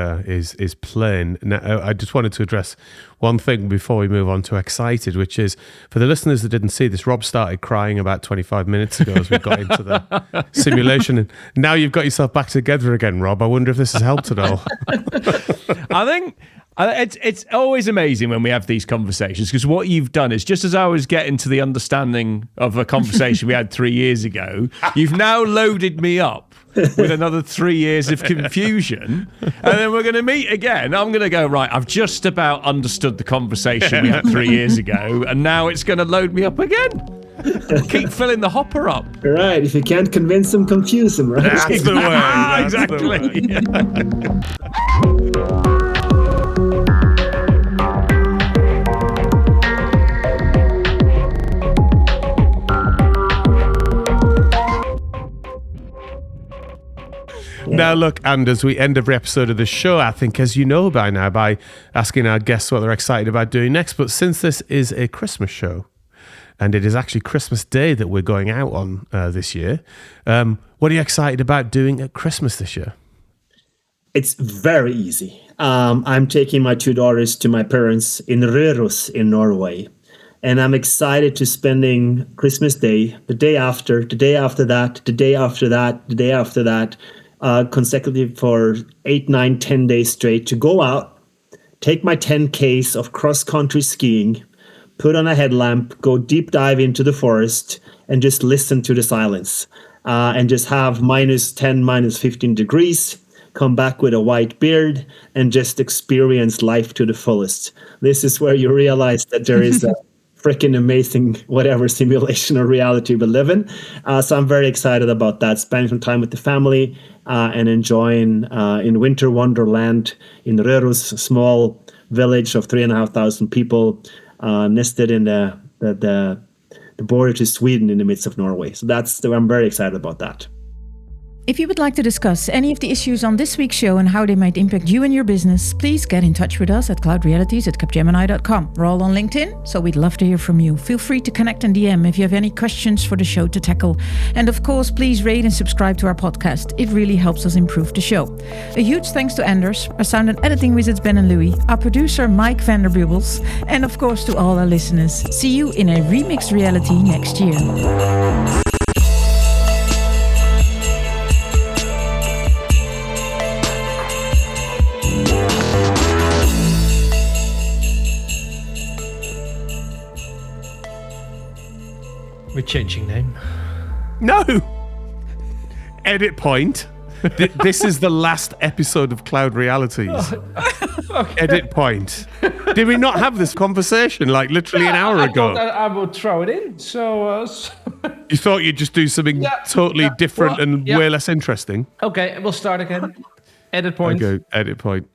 plain. Now, I just wanted to address one thing before we move on to excited, which is, for the listeners that didn't see this, Rob started crying about 25 minutes ago as we got into the simulation, and now you've got yourself back together again, Rob. I wonder if this has helped at all. I think it's always amazing when we have these conversations, because what you've done is, just as I was getting to the understanding of a conversation we had 3 years ago, you've now loaded me up with another 3 years of confusion, and then we're going to meet again. I'm going to go, right, I've just about understood the conversation we had 3 years ago, and now it's going to load me up again. Keep filling the hopper up. Right, if you can't convince them, confuse them, right? That's the way. That's exactly. The way. Now, look, Anders, we end every episode of the show, I think, as you know by now, by asking our guests what they're excited about doing next. But since this is a Christmas show, and it is actually Christmas Day that we're going out on this year, what are you excited about doing at Christmas this year? It's very easy. I'm taking my 2 daughters to my parents in Røros in Norway. And I'm excited to spending Christmas Day, the day after, the day after that, the day after that, the day after that, consecutive for 8, 9, 10 days straight, to go out, take my 10Ks of cross-country skiing, put on a headlamp, go deep dive into the forest, and just listen to the silence. And just have -10, -15 degrees, come back with a white beard, and just experience life to the fullest. This is where you realize that there is a freaking amazing whatever simulation or reality we live in. So I'm very excited about that, spending some time with the family and enjoying in winter wonderland in Røros, a small village of 3,500 people nested in the border to Sweden in the midst of Norway. So I'm very excited about that. If you would like to discuss any of the issues on this week's show and how they might impact you and your business, please get in touch with us at cloudrealities@capgemini.com. We're all on LinkedIn, so we'd love to hear from you. Feel free to connect and DM if you have any questions for the show to tackle. And of course, please rate and subscribe to our podcast. It really helps us improve the show. A huge thanks to Anders, our sound and editing wizards Ben and Louie, our producer Mike Vanderbubles, and of course to all our listeners. See you in a remixed reality next year. We're changing name. No! Edit point. This is the last episode of Cloud Realities. Okay. Edit point. Did we not have this conversation like literally an hour ago? I thought I would throw it in. So You thought you'd just do something totally different and way less interesting? okay, we'll start again. Edit point. Okay, edit point.